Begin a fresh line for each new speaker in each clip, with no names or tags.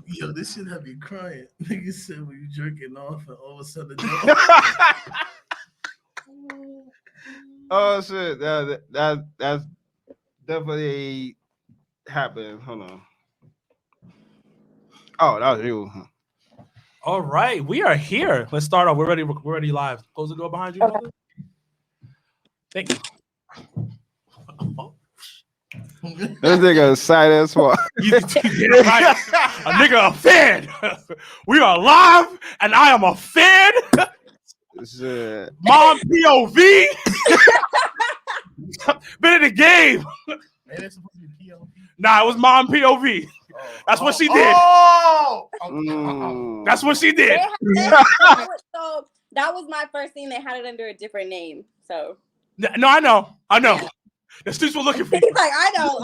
Yo, this shit have you crying. Nigga said when you jerking off and all of a sudden.
Oh shit! That's definitely happened. Hold on. Oh, that was you.
All right, we are here. Let's start off. We're ready live. Close the door behind you, brother. Thank you.
This nigga excited as fuck.
You get it right. A nigga a fan. We are live, and I am a fan.
Shit.
Mom POV. Been in the game.
Ain't it supposed to be PLP?
Nah, it was Mom POV. That's what she did. That's what she did.
So that was my first thing. They had it under a different name. So
No, I know. The streets were looking for you.
He's like, I know.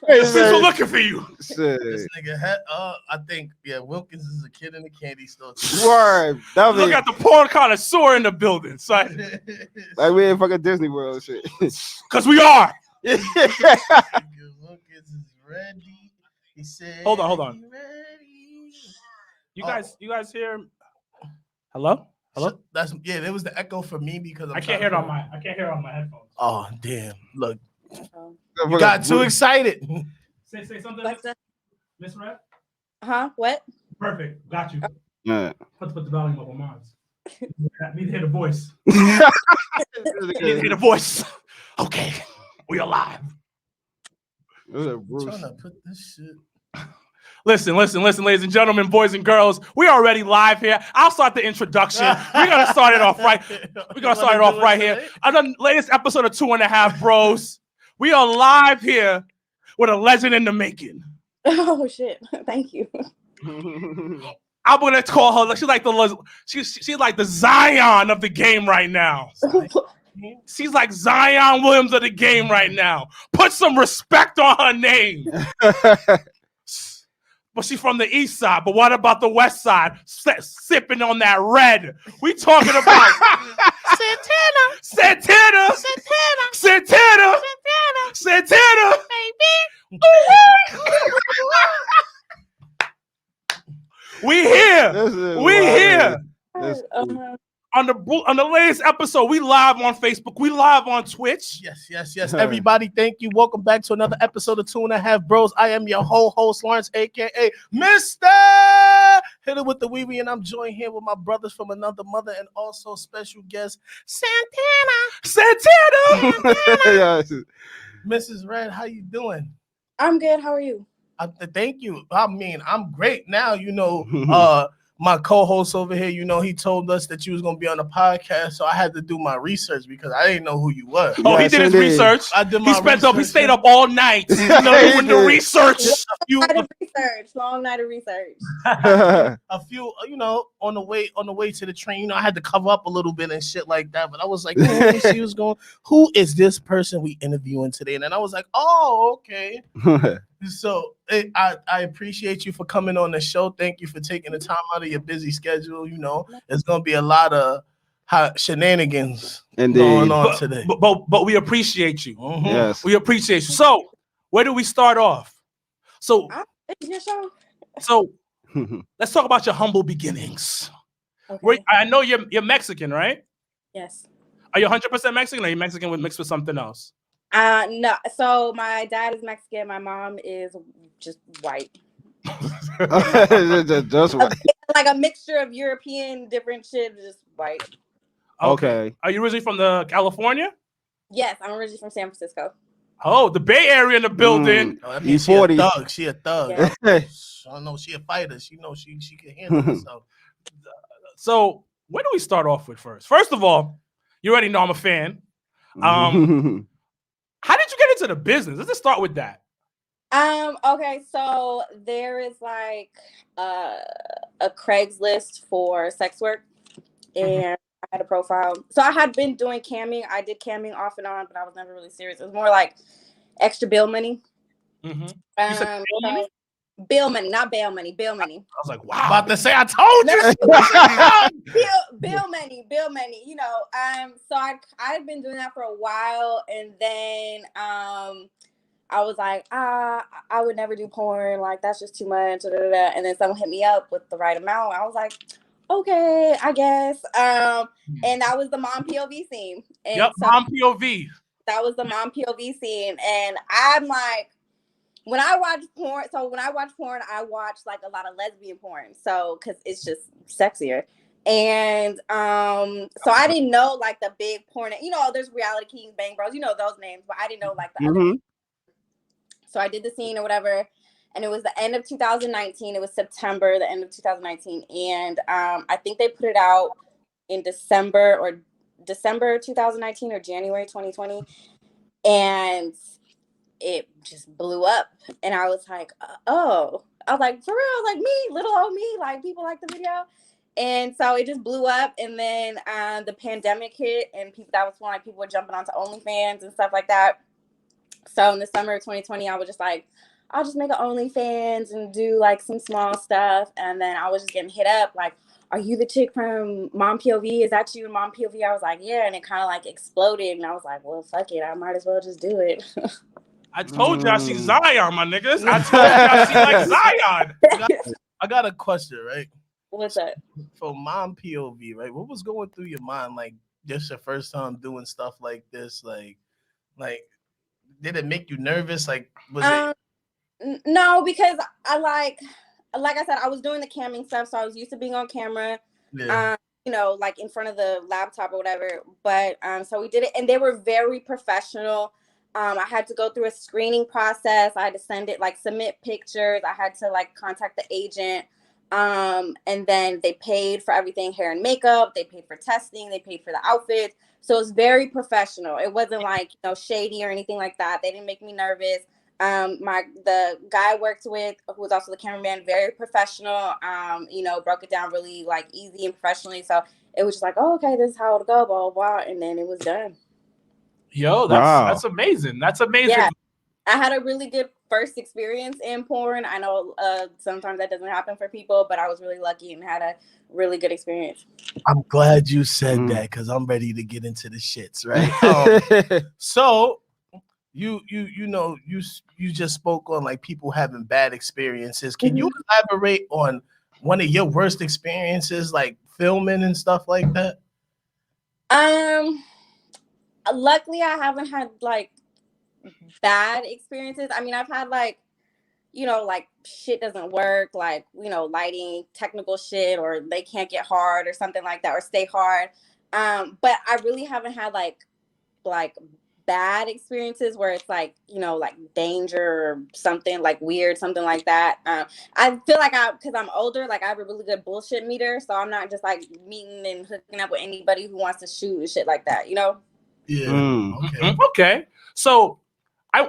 The streets were looking for you.
Shit.
This nigga had, I think, Wilkins is a kid in the candy store.
Word.
Look at the porn connoisseur in the building. So
like we in fucking Disney World shit.
Because we are.
Wilkins is ready. He said,
Hold on.
Ready.
You guys hear? Hello?
So there was the echo for me because
I can't hear it on my headphones.
Oh damn! Look, you got too excited.
Say something, Miss Red.
What?
Perfect. Got you.
Yeah.
Put the volume up on mine. Need to hear the voice. Need to hear the voice. Okay, we are live.
I'm trying to put this shit.
Listen, ladies and gentlemen, boys and girls. We are already live here. I'll start the introduction. We're gonna start it off right. We're gonna start it off right here. Another latest episode of 2.5 Bros. We are live here with a legend in the making.
Oh shit! Thank you.
I'm gonna call her. She's like the Zion of the game right now. She's like Zion Williams of the game right now. Put some respect on her name. But she's from the east side. But what about the west side? Sipping on that red. We talking about Santana, baby. We here. On the latest episode, we live on Facebook. We live on Twitch.
Yes. Everybody, thank you. Welcome back to another episode of 2.5 Bros. I am your host, Lawrence, aka Mr. Hit It with the Wee Wee, and I'm joined here with my brothers from another mother and also special guest, Santana. Mrs. Red, how you doing?
I'm good. How are you?
Thank you. I mean, I'm great now. My co-host over here, he told us that you was gonna be on the podcast, so I had to do my reasons because I didn't know who you were.
Oh, he did his research.
I did my research.
He stayed up all night doing the research.
Long night of research.
A few, on the way to the train, I had to cover up a little bit and shit like that. But I was like, she was going, who is this person we interviewing today? And then I was like, oh, okay. So I appreciate you for coming on the show. Thank you for taking the time out of your busy schedule. There's gonna be a lot of shenanigans going on today.
But we appreciate you.
Mm-hmm.
Yes,
we appreciate you. So where do we start off? So let's talk about your humble beginnings.
Okay.
I know you're Mexican, right?
Yes.
Are you 100% Mexican, or are you Mexican mixed with something else?
No. So my dad is Mexican. My mom is just white.
just white.
Like a mixture of European, different shit, just white.
Okay.
Are you originally from California?
Yes, I'm originally from San Francisco.
Oh, the Bay Area in the building.
I mean, she a thug.
Yeah.
I know she a fighter. She knows she can handle herself.
So where do we start off with first? First of all, you already know I'm a fan. How did you get into the business? Let's just start with that.
Okay, so there is like a Craigslist for sex work, and I had a profile. So I had been doing camming. I did camming off and on, but I was never really serious. It was more like extra bill money.
Mm-hmm.
Bill money, not bail money. Bill money.
I was like, wow.
About to say, I told you.
bill money. So I'd been doing that for a while, and then I was like, I would never do porn. Like, that's just too much. Da, da, da, da. And then someone hit me up with the right amount. I was like, okay, I guess. And that was the mom POV scene. And
Yep,
so
mom POV.
that was the mom POV scene. And I'm like, when I watch porn, I watch like a lot of lesbian porn. So, cause it's just sexier. And so I didn't know like the big porn, there's Reality Kings, Bang Bros, those names, but I didn't know like the other names. So I did the scene or whatever, and it was the end of 2019. It was September, the end of 2019, and I think they put it out in December 2019 or January 2020, and it just blew up. And I was like, oh, I was like, for real, like me, little old me, like people like the video. And so it just blew up. And then the pandemic hit, and that was when like people were jumping onto OnlyFans and stuff like that. So in the summer of 2020, I was just like, I'll just make an OnlyFans and do like some small stuff. And then I was just getting hit up like, are you the chick from Mom POV? Is that you in Mom POV? I was like, yeah. And it kind of like exploded. And I was like, well, fuck it. I might as well just do it.
I told y'all she's Zion, my niggas. I told y'all she like Zion.
I got a question, right?
What's that?
For Mom POV, right? What was going through your mind? Like, just your first time doing stuff like this? Like, did it make you nervous? Like, was it?
No, because I like I said, I was doing the camming stuff, so I was used to being on camera,
Yeah.
like in front of the laptop or whatever. But so we did it, and they were very professional. I had to go through a screening process. I had to submit pictures. I had to like contact the agent. And then they paid for everything, hair and makeup. They paid for testing. They paid for the outfits. So it's very professional. It wasn't like, shady or anything like that. They didn't make me nervous. The guy I worked with, who was also the cameraman, very professional, broke it down really like easy and professionally. So it was just like, oh, okay, this is how it'll go, blah, blah, blah. And then it was done.
Yo, that's amazing. That's amazing.
Yeah. I had a really good first experience in porn. I know sometimes that doesn't happen for people, but I was really lucky and had a really good experience.
I'm glad you said that, because I'm ready to get into the shits, right? So you just spoke on like people having bad experiences. Can you elaborate on one of your worst experiences, like filming and stuff like that?
Luckily I haven't had like bad experiences. I mean, I've had like, like shit doesn't work, like, lighting, technical shit, or they can't get hard or something like that, or stay hard. But I really haven't had like bad experiences where it's like, like danger or something like weird, something like that. I feel like because I'm older, like I have a really good bullshit meter. So I'm not just like meeting and hooking up with anybody who wants to shoot and shit like that,
Yeah.
Okay. So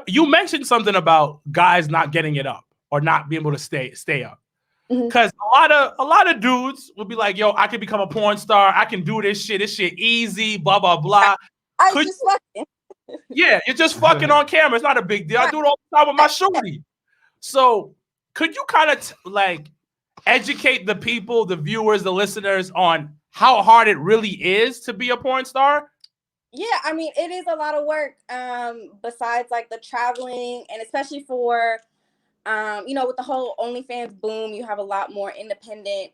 you mentioned something about guys not getting it up or not being able to stay up. Because a lot of dudes will be like, yo, I can become a porn star. I can do this shit. This shit easy, blah, blah, blah. Yeah, you're just fucking on camera. It's not a big deal. I do it all the time with my shorty. So could you kind of like educate the people, the viewers, the listeners on how hard it really is to be a porn star?
Yeah, I mean, it is a lot of work. Besides like the traveling, and especially for, with the whole OnlyFans boom, you have a lot more independent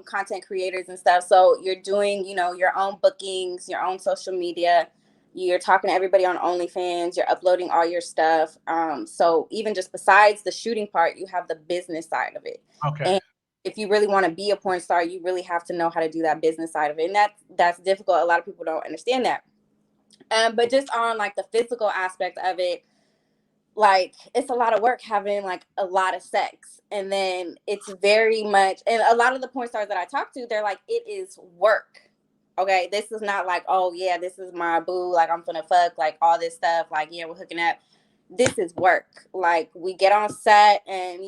content creators and stuff. So you're doing, your own bookings, your own social media. You're talking to everybody on OnlyFans. You're uploading all your stuff. So even just besides the shooting part, you have the business side of it.
Okay.
And if you really want to be a porn star, you really have to know how to do that business side of it, and that's difficult. A lot of people don't understand that. But just on like the physical aspect of it, like it's a lot of work having like a lot of sex, and then it's very much, and a lot of the porn stars that I talk to, they're like, it is work. Okay, this is not like, oh yeah, this is my boo, like I'm gonna fuck, like all this stuff, like yeah, we're hooking up. This is work. Like we get on set, and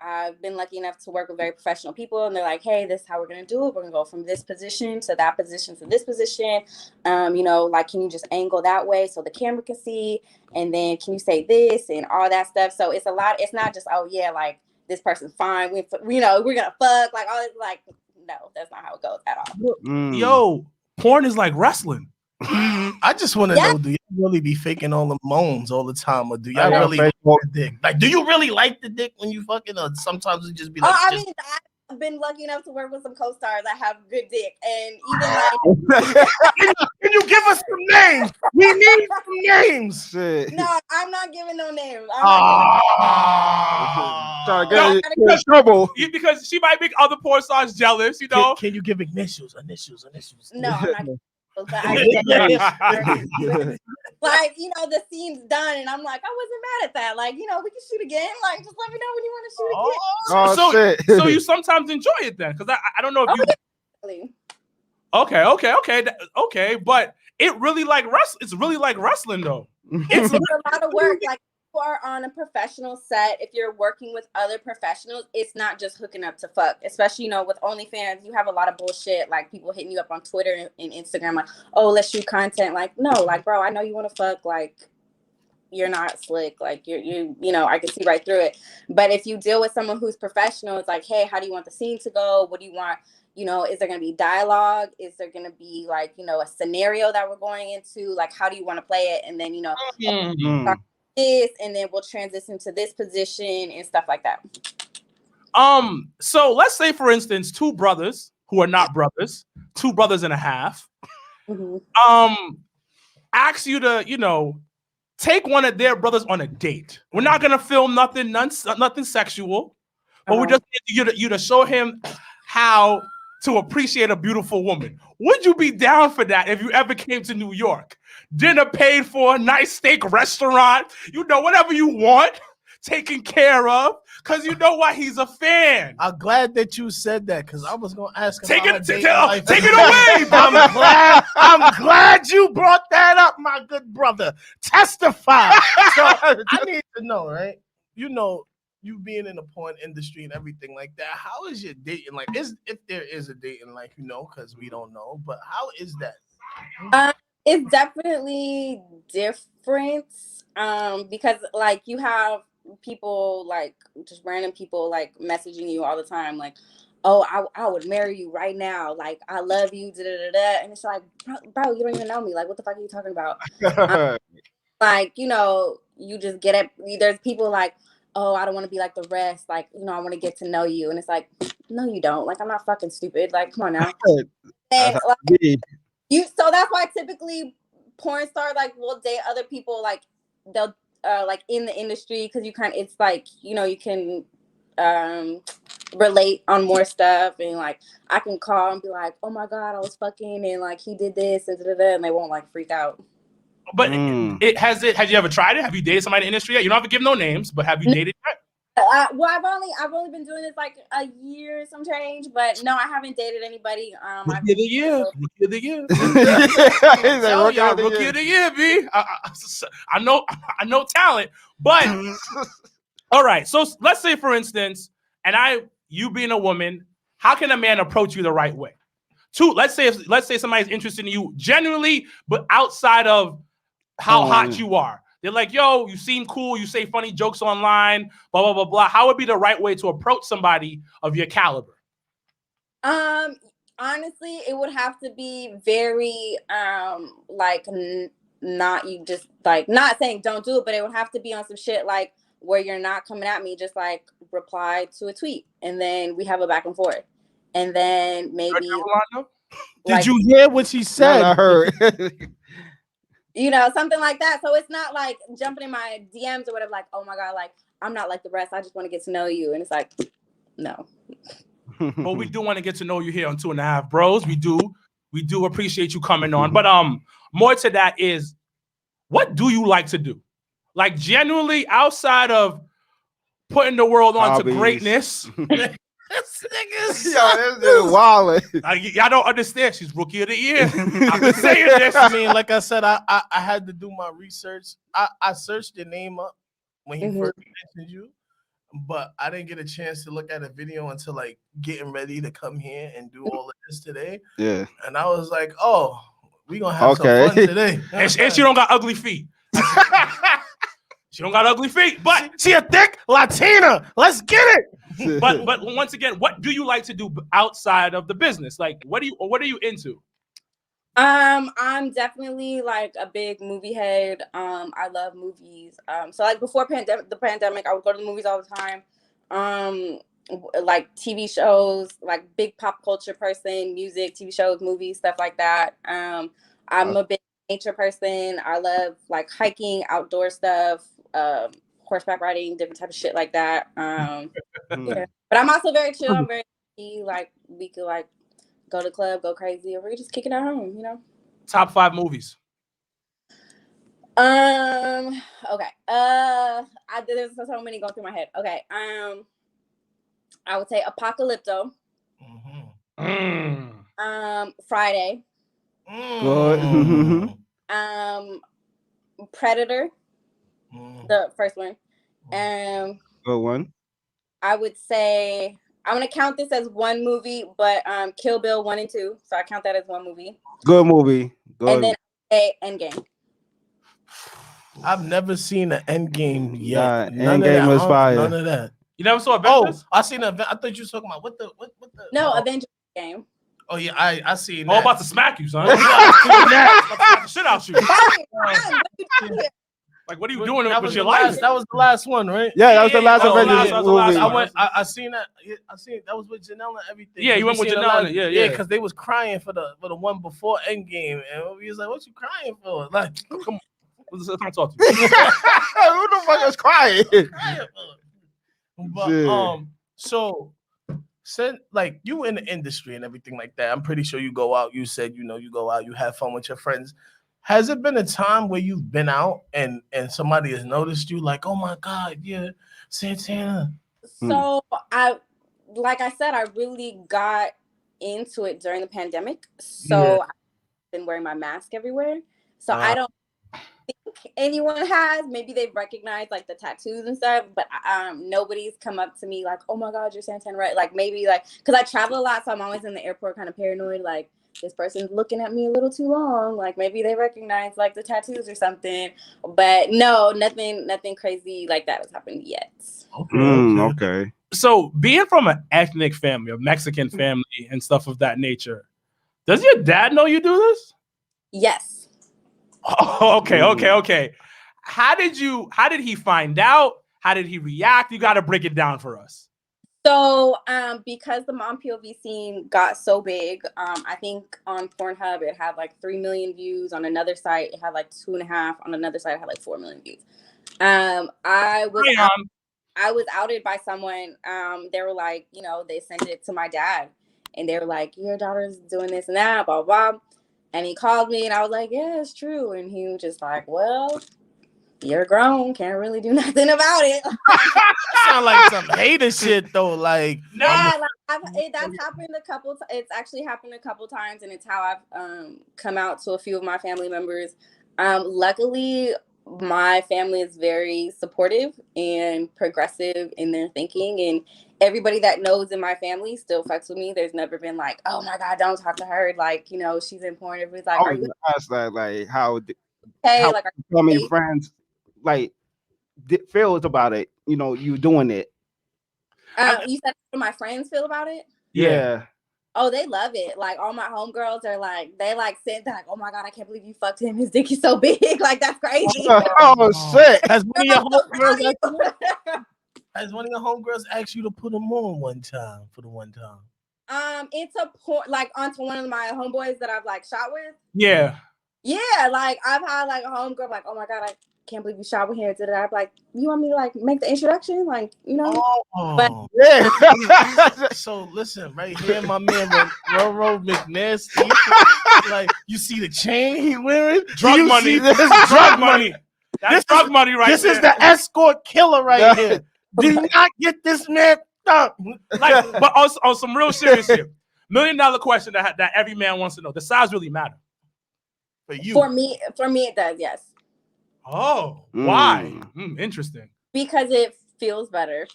I've been lucky enough to work with very professional people, and they're like, hey, this is how we're going to do it. We're going to go from this position to that position to this position. Like, can you just angle that way so the camera can see? And then can you say this and all that stuff? So it's a lot. It's not just, oh yeah, like this person's fine. We're going to fuck, like all this, like, no, that's not how it goes at all.
Yo, porn is like wrestling.
I just want to know, do you really be faking all the moans all the time, or do y'all really like the dick? Like, do you really like the dick when you fucking, or sometimes it just be like?
I mean, I've been lucky enough to work with some co-stars that have good dick, and even like,
can you give us some names? We need some names.
Shit.
no, I'm not giving no names.
Trying to get in trouble.
Because she might make other porn stars jealous, you know.
Can you give initials?
No, I'm not. But like, you know, the scene's done, and I'm like, I wasn't mad at that. Like, you know, we can shoot again. Like, just let me know when you want to shoot again.
Shit.
So you sometimes enjoy it then, because I don't know if you.
Really?
Okay, but it really like it's really like wrestling though.
It's a lot of work. Like, you are on a professional set. If you're working with other professionals, it's not just hooking up to fuck. Especially, you know, with OnlyFans, you have a lot of bullshit. Like, people hitting you up on Twitter and Instagram, like, oh, let's shoot content. Like, no, like, bro, I know you want to fuck. Like, you're not slick. Like, you know, I can see right through it. But if you deal with someone who's professional, it's like, hey, how do you want the scene to go? What do you want? You know, is there going to be dialogue? Is there going to be, like, you know, a scenario that we're going into? Like, how do you want to play it? And then, you know, this, and then we'll transition to this position and stuff like that.
So let's say, for instance, two brothers who are not brothers, 2 brothers and a half, ask you to, you know, take one of their brothers on a date. We're not gonna film nothing sexual, but we just need you to show him how to appreciate a beautiful woman. Would you be down for that if you ever came to New York? Dinner paid for, nice steak restaurant, you know, whatever you want, taken care of, because you know why, he's a fan.
I'm glad that you said that, because I was gonna ask him.
Take it away, brother.
I'm glad you brought that up, my good brother. Testify. So I need to know, right? You know, you being in the porn industry and everything like that, how is your dating like? If there is a dating life, you know, because we don't know, but how is that?
It's definitely different, because like you have people, like just random people, like messaging you all the time, like, oh, I would marry you right now, like, I love you, and it's like, bro, you don't even know me, like, what the fuck are you talking about? Like, you know, you just get it. There's people like, oh, I don't want to be like the rest, like, you know, I want to get to know you, and it's like, no, you don't. Like, I'm not fucking stupid. Like, come on now. And, like, so that's why typically porn stars, like, will date other people, like, they'll like in the industry, because you kind of, it's like, you know, you can relate on more stuff, and like I can call and be like, oh my god, I was fucking, and like he did this and and they won't like freak out.
But have you ever tried it? Have you dated somebody in the industry yet? You don't have to give no names, but have you dated yet?
Well, I've only been doing this like a year, some change, but no, I haven't dated anybody. Rookie of the year.
Rookie of the year, B. I know talent, but all right. So let's say, for instance, you being a woman, how can a man approach you the right way? Let's say somebody's interested in you genuinely, but outside of how hot you are. They're like, yo, you seem cool. You say funny jokes online, blah, blah, blah, blah. How would be the right way to approach somebody of your caliber?
Honestly, it would have to be very, like, not you just, like, not saying don't do it, but it would have to be on some shit, like, where you're not coming at me, just, like, reply to a tweet. And then we have a back and forth. And then maybe.
Did you hear what she said?
I heard.
You know, something like that. So it's not like jumping in my DMs or whatever, like, oh my God, like, I'm not like the rest. I just want to get to know you. And it's like, no.
Well, we do want to get to know you here on 2.5 Bros. We do appreciate you coming on. But more to that is, what do you like to do? Like, genuinely, outside of putting the world on to greatness.
This nigga's
this is wild.
Y'all don't understand. She's rookie of the year. I've been saying this.
I mean, like I said, I had to do my research. I searched your name up when he first mentioned you, but I didn't get a chance to look at a video until like getting ready to come here and do all of this today. Yeah. And I was like, oh, we gonna have some fun today.
And she don't got ugly feet. She don't got ugly feet, but
she a thick Latina. Let's get it.
But once again, what do you like to do outside of the business? Like, what are you into?
I'm definitely like a big movie head. I love movies. So like before the pandemic, I would go to the movies all the time. Like TV shows, like big pop culture person, music, TV shows, movies, stuff like that. I'm a big nature person. I love like hiking, outdoor stuff, horseback riding, different type of shit like that. Yeah. But I'm also very chill. I'm very like we could like go to the club, go crazy, or we just kick it at home, you know.
Top 5 movies.
Okay. There's so many going through my head. Okay. I would say Apocalypto. Friday.
Good.
Predator. The first one.
Good one.
I would say I'm gonna count this as one movie, but Kill Bill 1 and 2. So I count that as one movie.
Good movie. Good.
And then Endgame.
I've never seen an Endgame yet.
Nah,
None
Endgame
of that.
was fire.
None of that.
You never saw Avengers?
Oh, I seen Avengers. I thought you were talking about what the.
No, Avengers game.
Oh yeah, I seen that.
I'm about to smack you, son. Smack the shit out you. Like, what are you doing with your life?
That was the last one, right?
Yeah, that was the last
that
Avengers
was the last
movie.
one.
I seen that. I seen that was with Janelle and everything.
Yeah, you went with
seen the
Janelle.
last-
Yeah.
because they was crying for the one before Endgame, and we was like, "What you crying for?" Like,
Come on, come talk to me.
Who the fuck is crying?
crying for? But
Shit.
so. Said like you in the industry and everything like that. I'm pretty sure you go out. You said you go out. You have fun with your friends. Has it been a time where you've been out and somebody has noticed you like, oh my God, yeah, Santana?
So like I said, I really got into it during the pandemic. So I've been wearing my mask everywhere. So I don't think anyone has. Maybe they've recognized like the tattoos and stuff, but nobody's come up to me like, oh my God, you're Santana Red. Like maybe like because I travel a lot, so I'm always in the airport kind of paranoid, like this person's looking at me a little too long. Like maybe they recognize like the tattoos or something. But no, nothing crazy like that has happened yet.
Okay.
So, being from an ethnic family, a Mexican family, and stuff of that nature, does your dad know you do this?
Yes.
Oh, okay. How did he find out? How did he react? You got to break it down for us.
So, because the mom POV scene got so big, I think on Pornhub it had like 3 million views. On another site it had like 2.5. On another site it had like 4 million views. I was outed by someone. They were like, they sent it to my dad, and they were like, your daughter's doing this and that, blah blah. And he called me, and I was like, yeah, it's true. And he was just like, well, you're grown, can't really do nothing about it.
Sound like some hater shit though. Like,
yeah, that's happened a couple. It's actually happened a couple times, and it's how I've come out to a few of my family members. Luckily, my family is very supportive and progressive in their thinking, and everybody that knows in my family still fucks with me. There's never been like, oh my God, don't talk to her. Like, she's in porn. Everybody's like, are you
ask that, like how
like
family friends like feels about it? You doing it.
You said how my friends feel about it?
Yeah.
Oh, they love it. Like all my homegirls are like, they like said like, oh my God, I can't believe you fucked him. His dick is so big. Like that's crazy.
Oh shit.
Has one of your homegirls asked you to put them on one time for the one time?
It's a point like onto one of my homeboys that I've like shot with.
Yeah.
Yeah, like I've had like a homegirl like, oh my God, I can't believe you shot with him. I'm like, you want me to like make the introduction? Like, But
yeah.
So listen, right here, my man Roro McNasty. Like, you see the chain he wearing?
Drug money.
This is drug money.
That's drug money right
This
there.
is the escort killer right here. Do not get this man up.
Like, but on some real serious here. $1 million question that every man wants to know. Does size really matter?
For you.
For me it does, yes.
Oh, why? Interesting.
Because it feels better.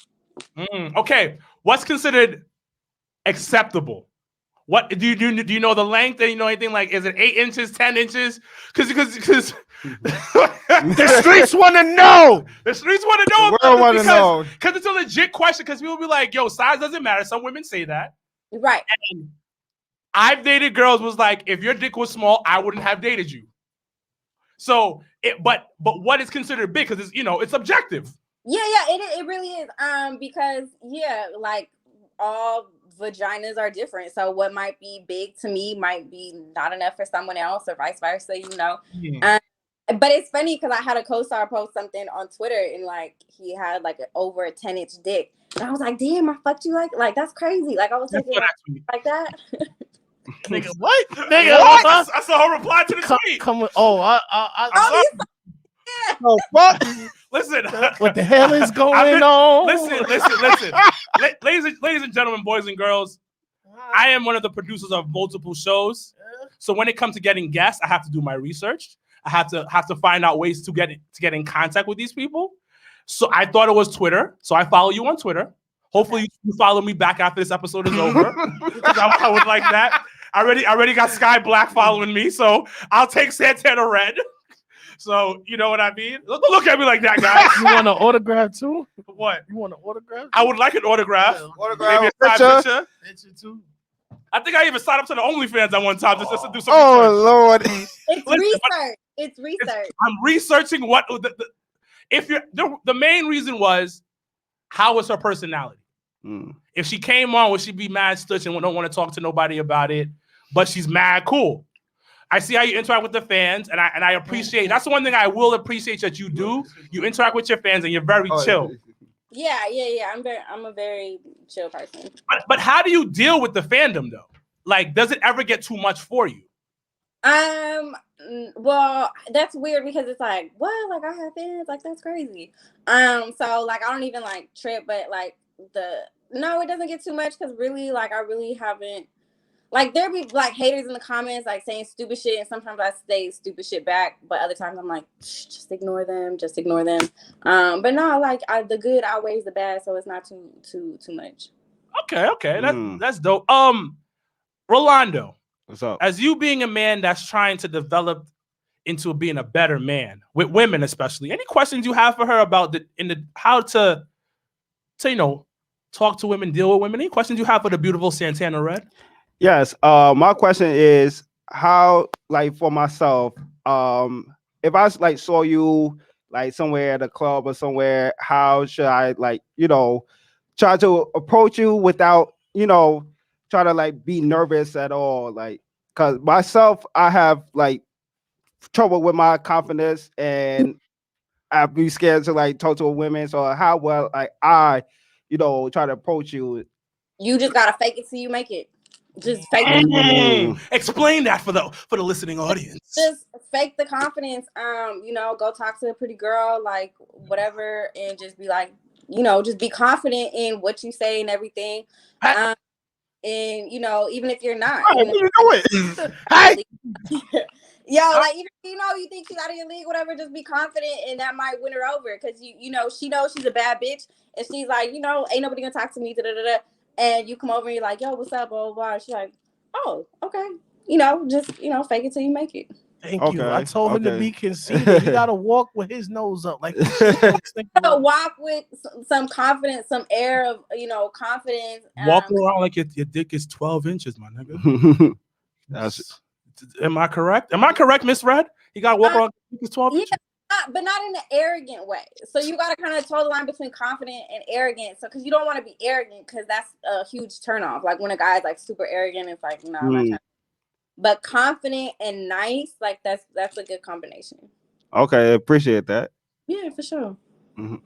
Okay, what's considered acceptable? What do you know the length? And you know anything like? Is it 8 inches, 10 inches? Because
the streets want to know.
The streets want to know.
The world want to know.
Because it's a legit question. Because people be like, "Yo, size doesn't matter." Some women say that.
Right.
And I've dated girls was like, if your dick was small, I wouldn't have dated you. So, but what is considered big? Because it's objective.
Yeah, it really is. Because like all vaginas are different. So what might be big to me might be not enough for someone else, or vice versa. But it's funny because I had a co-star post something on Twitter, and like he had like over a 10-inch dick, and I was like, "Damn, I fucked you like that's crazy." Like I was thinking like that.
Nigga, what? Nigga,
What?
what?
I saw her reply to the tweet.
Come with, I
Oh,
fuck.
Listen,
What the hell is going on?
Listen. Ladies and gentlemen, boys and girls, I am one of the producers of multiple shows. So when it comes to getting guests, I have to do my research. I have to find out ways to get in contact with these people. So I thought it was Twitter. So I follow you on Twitter. Hopefully you follow me back after this episode is over. I would like that. I already got Sky Black following me, so I'll take Santana Red. So you know what I mean? Look at me like that, guys.
You want an autograph too?
What?
You want an autograph?
I would like an autograph.
Autograph,
maybe a side picture.
Picture too.
I think I even signed up to the OnlyFans at one time just to do some research.
Lord.
It's research. It's research.
I'm researching what the main reason was, how was her personality? If she came on, would she be mad stitch and don't want to talk to nobody about it? But she's mad cool. I see how you interact with the fans, and I appreciate. That's the one thing I will appreciate that you do. You interact with your fans, and you're very chill.
Yeah. I'm a very chill person.
But how do you deal with the fandom though? Like, does it ever get too much for you?
Well, that's weird because it's like, what? Like I have fans, like that's crazy. So like I don't even like trip, but like no, it doesn't get too much because really, like I really haven't. Like there be like haters in the comments like saying stupid shit, and sometimes I say stupid shit back, but other times I'm like, just ignore them. But no, like the good outweighs the bad, so it's not too much.
Okay, that's dope. Rolando,
What's up?
as you being a man that's trying to develop into being a better man with women, especially, any questions you have for her about how to talk to women, deal with women? Any questions you have for the beautiful Santana Red?
Yes. My question is how, like, for myself, if I like saw you like somewhere at a club or somewhere, how should I try to approach you without try to like be nervous at all? Like, because myself, I have like trouble with my confidence, and I'd be scared to like talk to a woman. So how well like I try to approach you?
You just gotta fake it till you make it. Just fake it.
Explain that for the listening audience.
Just fake the confidence. Go talk to a pretty girl, like whatever, and just be like, just be confident in what you say and everything. And even if you're not,
you do it. Hey.
like even you think she's out of your league, whatever, just be confident, and that might win her over because she knows she's a bad bitch, and she's like, ain't nobody gonna talk to me, and you come over and you're like, yo, what's up, blah blah blah. And she's like, oh, okay, just fake it till you make it.
Thank you. I told him to be conceited. He gotta walk with his nose up, like
walk with some confidence, some air of confidence.
Walk around like your dick is 12 inches, my nigga. Am I correct? Am I correct, Miss Red? You gotta walk around like your dick is 12 inches.
But not in an arrogant way. So you got to kind of toe the line between confident and arrogant. So because you don't want to be arrogant, because that's a huge turnoff. Like when a guy's like super arrogant, it's like no, I'm not trying to. But confident and nice, like that's a good combination.
Okay, appreciate that.
Yeah, for sure.
Mm-hmm.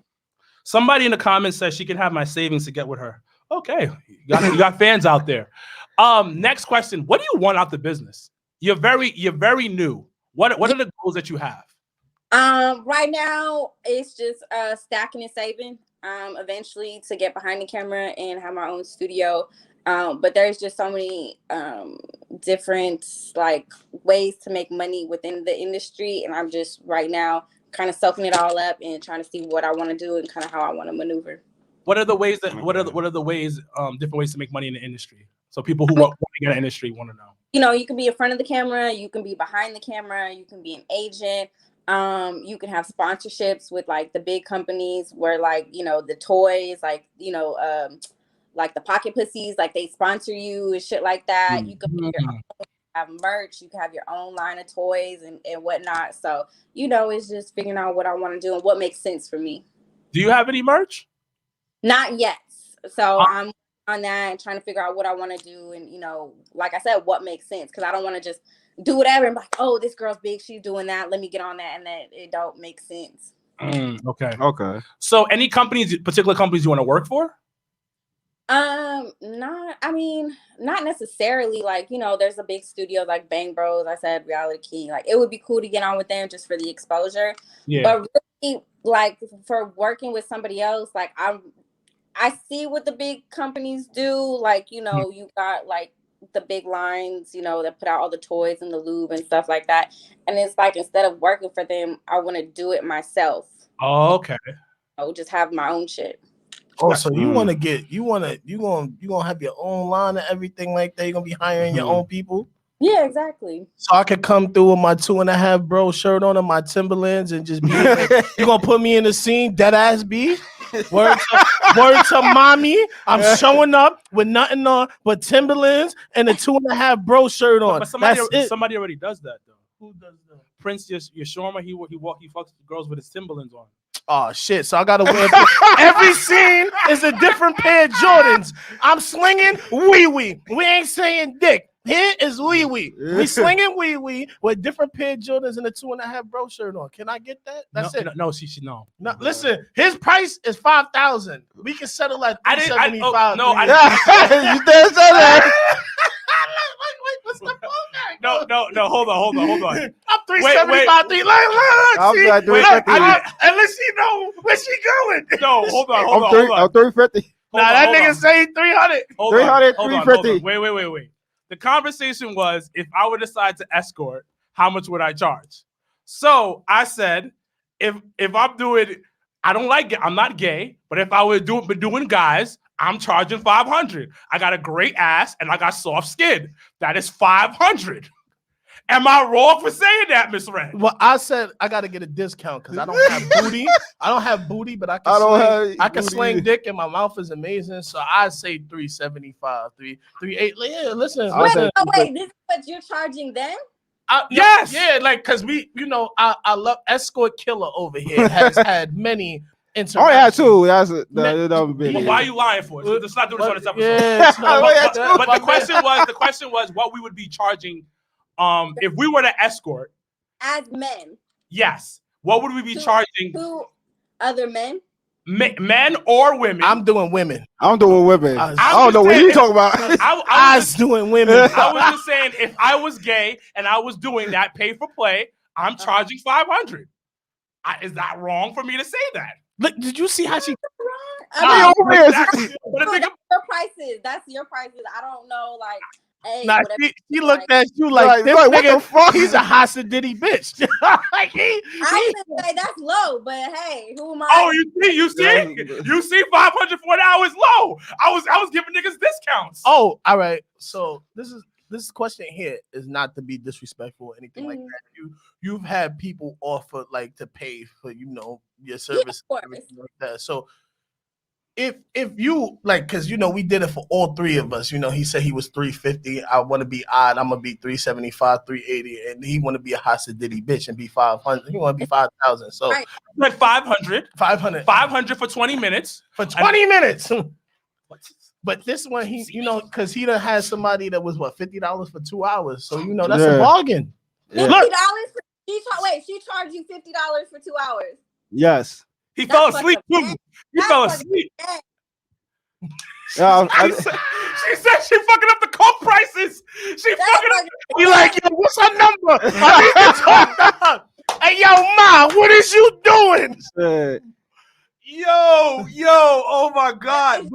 Somebody in the comments says she can have my savings to get with her. Okay, you got fans out there. Next question: what do you want out the business? You're very new. What are the goals that you have?
Right now it's just stacking and saving. Eventually to get behind the camera and have my own studio. But there's just so many different like ways to make money within the industry, and I'm just right now kind of soaking it all up and trying to see what I want to do and kind of how I want to maneuver.
What are the ways different ways to make money in the industry? So people who want to get in the industry want to know.
You can be in front of the camera, you can be behind the camera, you can be an agent. You can have sponsorships with like the big companies where like the toys, like like the pocket pussies, like they sponsor you and shit like that. You can have merch, you can have your own line of toys and whatnot. So, you know, it's just figuring out what I want to do and what makes sense for me.
Do you have any merch?
Not yet. So I'm on that and trying to figure out what I want to do. And, you know, like I said, what makes sense. Because I don't want to just do whatever and be like, oh, this girl's big, she's doing that, let me get on that. And then it don't make sense.
Okay.
So any particular companies you want to work for?
Not necessarily. Like, you know, there's a big studio like Bang Bros. I said Reality King. Like, it would be cool to get on with them just for the exposure. Yeah. But really, like, for working with somebody else, like, I see what the big companies do. Like, you know, you got like the big lines, you know, that put out all the toys and the lube and stuff like that. And it's like, instead of working for them, I want to do it myself.
Oh, okay.
I would just have my own shit.
Oh, so you gonna have your own line and everything like that? You're gonna be hiring your own people?
Yeah, exactly.
So I could come through with my 2.5 bro shirt on and my Timberlands and just be you gonna put me in the scene, dead ass B? Word to mommy. I'm showing up with nothing on but Timberlands and a 2.5 bro shirt on.
But somebody already does that though.
Who does that?
Prince Yashorma, he fucks girls with his Timberlands on.
Oh shit! So I gotta wear every scene is a different pair of Jordans. I'm slinging wee wee. We ain't saying dick. Here is wee wee. We slinging wee wee with different pair of Jordans and a 2.5 bro shirt on. Can I get that? That's it.
No, she should know.
No, listen. His price is $5,000. We can settle at $375.
I didn't.
You did say that.
What's the phone back?
No. Hold on.
I'm 375. And let's see where she going.
No, hold on.
I'm 350.
That nigga say 300.
300, 350.
Wait. The conversation was, if I would decide to escort, how much would I charge? So I said, if I'm doing, I'm not gay, but if I were doing guys, I'm charging $500. I got a great ass and I got soft skin. That is $500. Am I wrong for saying that, Miss Red?
Well, I said I got to get a discount because I don't have booty. I don't have booty, but I can sling dick and my mouth is amazing. So I say 375, 338. Yeah, listen.
Wait, this is what you're charging them?
Yes.
Yeah, like because I love Escort Killer over here has had many.
Oh yeah, too. That's
why are you lying for? Let's not do this on this episode.
Yeah,
but the question was what we would be charging if we were to escort
as men.
Yes. What would we be charging?
To other men?
Men or women?
I'm doing women. I don't know what you talking about.
I was doing women.
I was just saying, if I was gay and I was doing that pay for play, I'm charging $500. Is that wrong for me to say that?
Look, did you see how she?
That's your prices. That's your prices. I don't know, like. Hey,
she looked at you like this
what
nigga.
The fuck?
He's a Hasidity bitch.
I didn't say that's low, but hey, who am I?
Oh, you see, 500 for an hour is low. I was giving niggas discounts.
Oh, all right. So this question here is not to be disrespectful or anything like that. You've had people offer like to pay for your service and everything like that. So if you like, because we did it for all three of us. He said he was 350. I want to be odd. I'm gonna be 375, 380, and he want to be a Hasidity bitch and be 500. He want to be 5,000. So
like 500 for 20 minutes.
For 20 minutes. But this one, he, because he done had somebody that was $50 for 2 hours. So that's a bargain.
$50 for she charged you $50 for 2 hours.
Yes.
He fell asleep too. He fell asleep. She said she fucking up the coke prices. She fucking up.
He like, yo, what's her number? I need to talk. Hey, yo, Ma, what is you doing?
Yo, oh my God.
You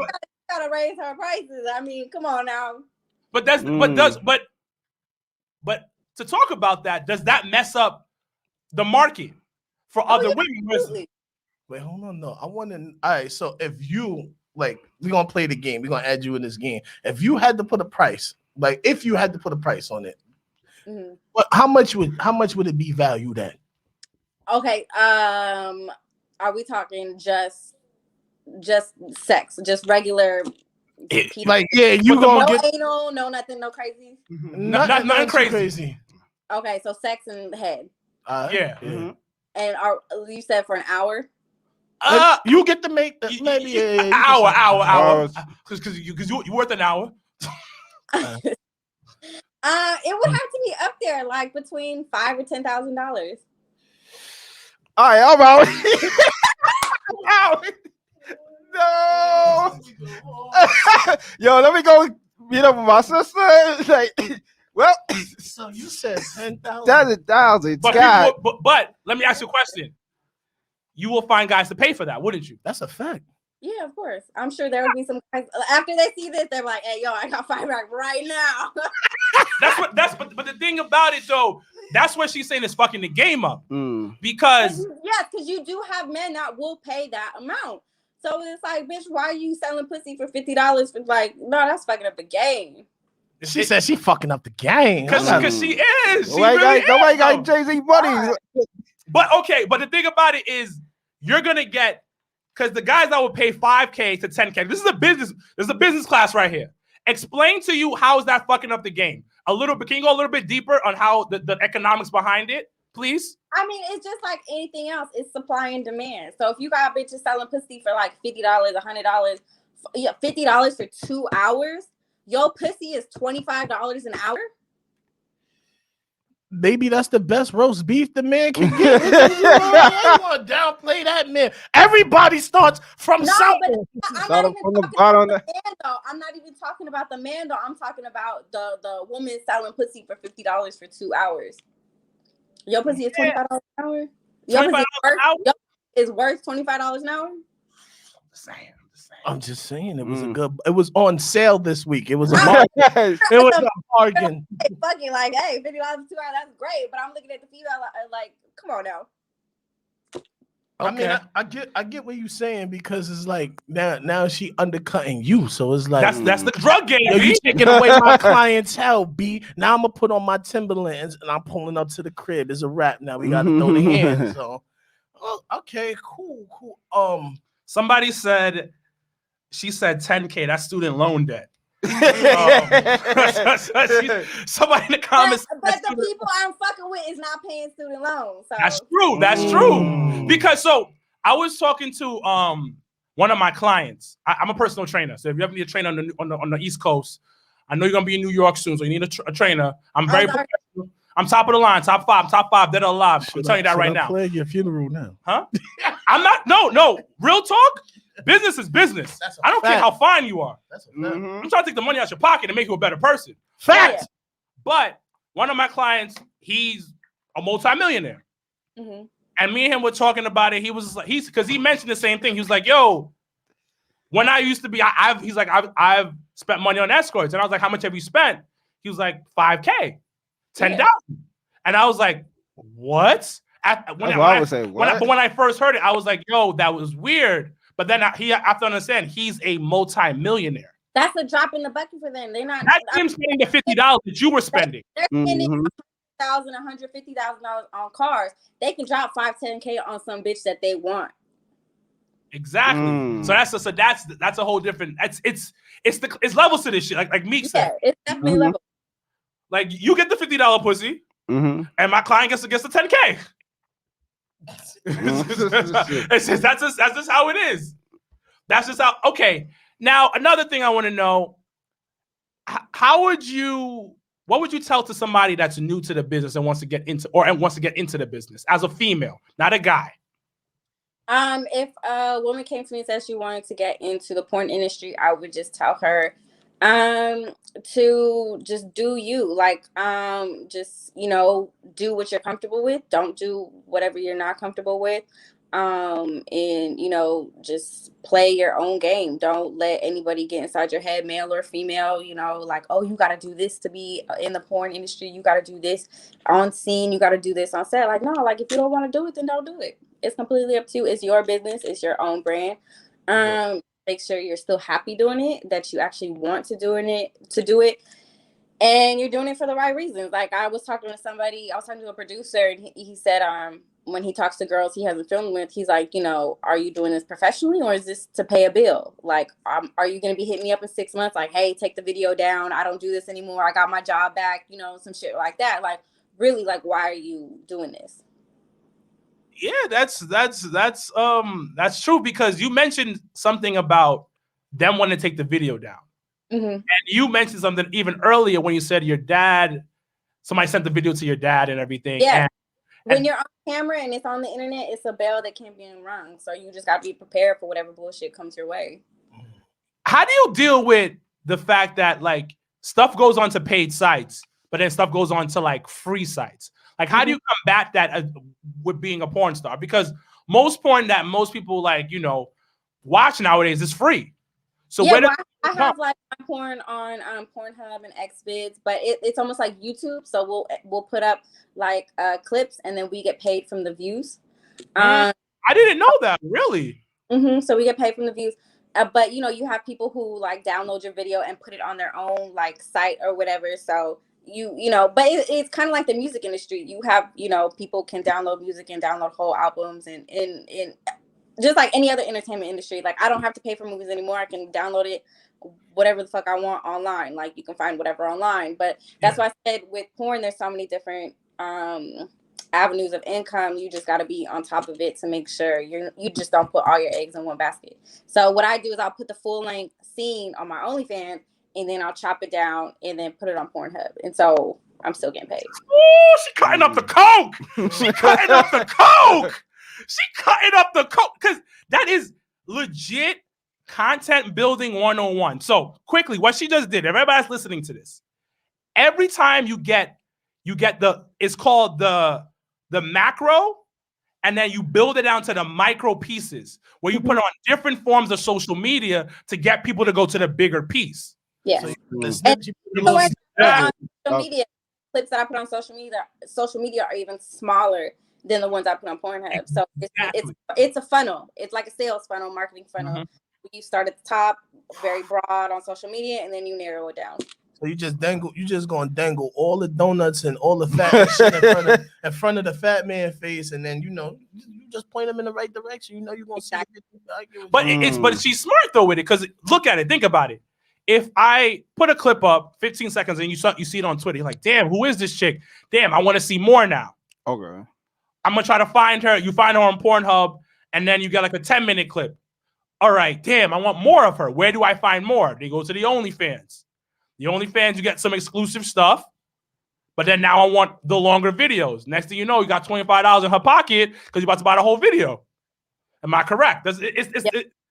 gotta raise her prices. I mean, come on now.
But to talk about that, does that mess up the market for other women?
Wait, hold on. No, I want to. All right. So if you we're going to play the game. We're going to add you in this game. If you had to put a price, on it, how much would it be valued at?
Okay. Are we talking just sex, just regular
Like, yeah, you
But the
gonna
no
get
anal, no nothing, no crazy.
Nothing
too
crazy.
Okay, so sex in the head.
Yeah.
And you said for an hour?
You get to make the maybe you can
hour.
Hours.
Because you worth an hour.
It would have to be up there, like between $5,000 or $10,000.
All right. No. Yo, let me go meet up with my sister. Like, well,
So you said 10,000.
that's 1,000.
But,
God.
but let me ask you a question. You will find guys to pay for that, wouldn't you?
That's a fact.
Yeah, of course. I'm sure there will be some guys after they see this, they're like, "Hey, yo, I got $5 right now."
But the thing about it though, that's what she's saying is fucking the game up. Because
because you do have men that will pay that amount. So it's like, bitch, why are you selling pussy for $50? For like, no, that's fucking up the game.
She said she fucking up the game.
Because she is.
Nobody got Jay-Z money.
But okay, but the thing about it is you're gonna get, because the guys that will pay $5K to $10K, this is a business class right here. Explain to you how is that fucking up the game. A little bit. Can you go a little bit deeper on how the economics behind it, please?
I mean, it's just like anything else. It's supply and demand. So if you got bitches selling pussy for like $50, $100, $50 for 2 hours, your pussy is $25 an hour.
Maybe that's the best roast beef the man can get. I want to downplay that man. Everybody starts from something.
I'm not even talking about the man though. I'm talking about the woman selling pussy for $50 for 2 hours. Your pussy is $25 an hour. Your pussy is worth $25 an hour.
I'm just saying it was on sale this week. It was a bargain. It was a bargain.
Hey, fucking like, hey, $50 for 2 hours, that's great. But I'm looking at the female like, come on now.
Okay. I mean, I get what you're saying, because it's like now she undercutting you. So it's like
that's the drug game.
Yo, you taking away my clientele, B. Now I'm gonna put on my Timberlands and I'm pulling up to the crib. It's a wrap now. We gotta throw the hands. So okay, cool.
Somebody said, she said 10K, that's student loan debt. Somebody in the comments.
But the people I'm fucking with is not paying student loans. So.
That's true. Because so I was talking to one of my clients. I'm a personal trainer. So if you ever need a trainer on the East Coast, I know you're gonna be in New York soon, so you need a trainer. I'm very professional. I'm top of the line, top five, dead or alive. I'm telling you that right now.
Play your funeral now.
Huh? I'm not. No. Real talk. Business is business. I don't care how fine you are. I'm trying to take the money out your pocket and make you a better person.
Fact.
Yeah.
But one of my clients, he's a multimillionaire. And me and him were talking about it. He was like, because he mentioned the same thing. He was like, yo, when I used to be, I've spent money on escorts. And I was like, how much have you spent? He was like, $5K, $10,000. And I was like, what? When I first heard it, I was like, yo, that was weird. But then I have to understand, he's a multi-millionaire.
That's a drop in the bucket for them. They're not.
That's him spending the $50 that you were spending.
They're spending $100,000, $150,000 on cars. They can drop $5-10K on some bitch that they want.
Exactly. So that's a whole different. It's levels to this shit. Like Meek said.
Yeah, it's definitely levels.
Like you get the $50 pussy, and my client gets the 10K. That's just how it is. That's just how. Okay. Now another thing I want to know: what would you tell to somebody that's new to the business and wants to get into the business as a female, not a guy?
If a woman came to me and said she wanted to get into the porn industry, I would just tell her to just do you, like just do what you're comfortable with. Don't do whatever you're not comfortable with. And just play your own game. Don't let anybody get inside your head, male or female, like, oh, you got to do this to be in the porn industry, you got to do this on scene, you got to do this on set. Like, no, like if you don't want to do it, then don't do it. It's completely up to you. It's your business, it's your own brand. Make sure you're still happy doing it, that you actually want to do it, and you're doing it for the right reasons. Like I was talking to a producer, and he said when he talks to girls he hasn't filmed with, he's like, you know, are you doing this professionally or is this to pay a bill? Like, are you going to be hitting me up in 6 months? Like, hey, take the video down. I don't do this anymore. I got my job back, you know, some shit like that. Like, really, like, why are you doing this?
Yeah, that's true, because you mentioned something about them wanting to take the video down. And you mentioned something even earlier when you said your dad, somebody sent the video to your dad and everything.
Yeah.
And
when you're on camera and it's on the internet, it's a bell that can't be rung. So you just got to be prepared for whatever bullshit comes your way.
How do you deal with the fact that like stuff goes onto paid sites, but then stuff goes on to like free sites? Like, how do you combat that with being a porn star? Because most porn that most people like, you know, watch nowadays is free. So
yeah, I have like my porn on Pornhub and Xvids, but it's almost like YouTube. So we'll put up like clips and then we get paid from the views.
I didn't know that, really.
So we get paid from the views. But you know, you have people who like download your video and put it on their own like site or whatever. So you know, but it's kind of like the music industry. You have, you know, people can download music and download whole albums and just like any other entertainment industry. Like, I don't have to pay for movies anymore. I can download it, whatever the fuck I want online. Like, you can find whatever online. But that's why I said with porn, there's so many different avenues of income. You just got to be on top of it to make sure you just don't put all your eggs in one basket. So what I do is I'll put the full length scene on my OnlyFans, and then I'll chop it down and then put it on Pornhub. And so I'm still getting paid.
Oh, she cutting up the coke. She cutting up the coke. She cutting up the coke, because that is legit content building 101. So quickly, what she just did, if everybody's listening to this, every time you get it's called the macro, and then you build it down to the micro pieces where you put on different forms of social media to get people to go to the bigger piece.
Yes.
So
social media clips that I put on social media are even smaller than the ones I put on Pornhub. So it's a funnel. It's like a sales funnel, marketing funnel. You start at the top, very broad on social media, and then you narrow it down.
So you just gonna dangle all the donuts and all the fat shit in front of the fat man face, and then you just point them in the right direction. You know you're gonna see it.
But she's smart though with it, because look at it, think about it. If I put a clip up 15 seconds and you see it on Twitter, you're like, damn, who is this chick? Damn, I want to see more now.
Okay.
I'm gonna try to find her. You find her on Pornhub, and then you get like a 10-minute clip. All right, damn, I want more of her. Where do I find more? They go to the OnlyFans. The OnlyFans, you get some exclusive stuff, but then now I want the longer videos. Next thing you know, you got $25 in her pocket because you're about to buy the whole video. Am I correct?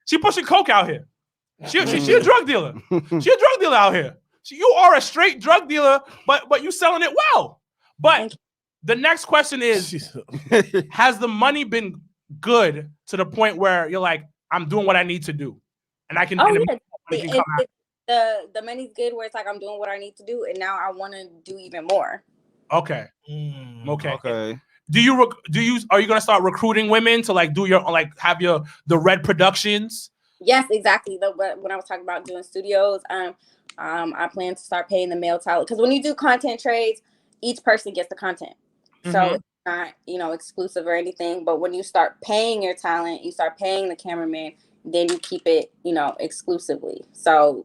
She pushing coke out here. She a drug dealer. She a drug dealer out here. You are a straight drug dealer, but you selling it well. But the next question is, has the money been good to the point where you're like, I'm doing what I need to do, and I can?
The money's good where it's like I'm doing what I need to do, and now I want to do even more.
Okay. Okay. Are you gonna start recruiting women to like do your have the Red Productions?
Yes, exactly. When I was talking about doing studios, I plan to start paying the male talent, because when you do content trades, each person gets the content, so it's not exclusive or anything. But when you start paying your talent, you start paying the cameraman, then you keep it exclusively. So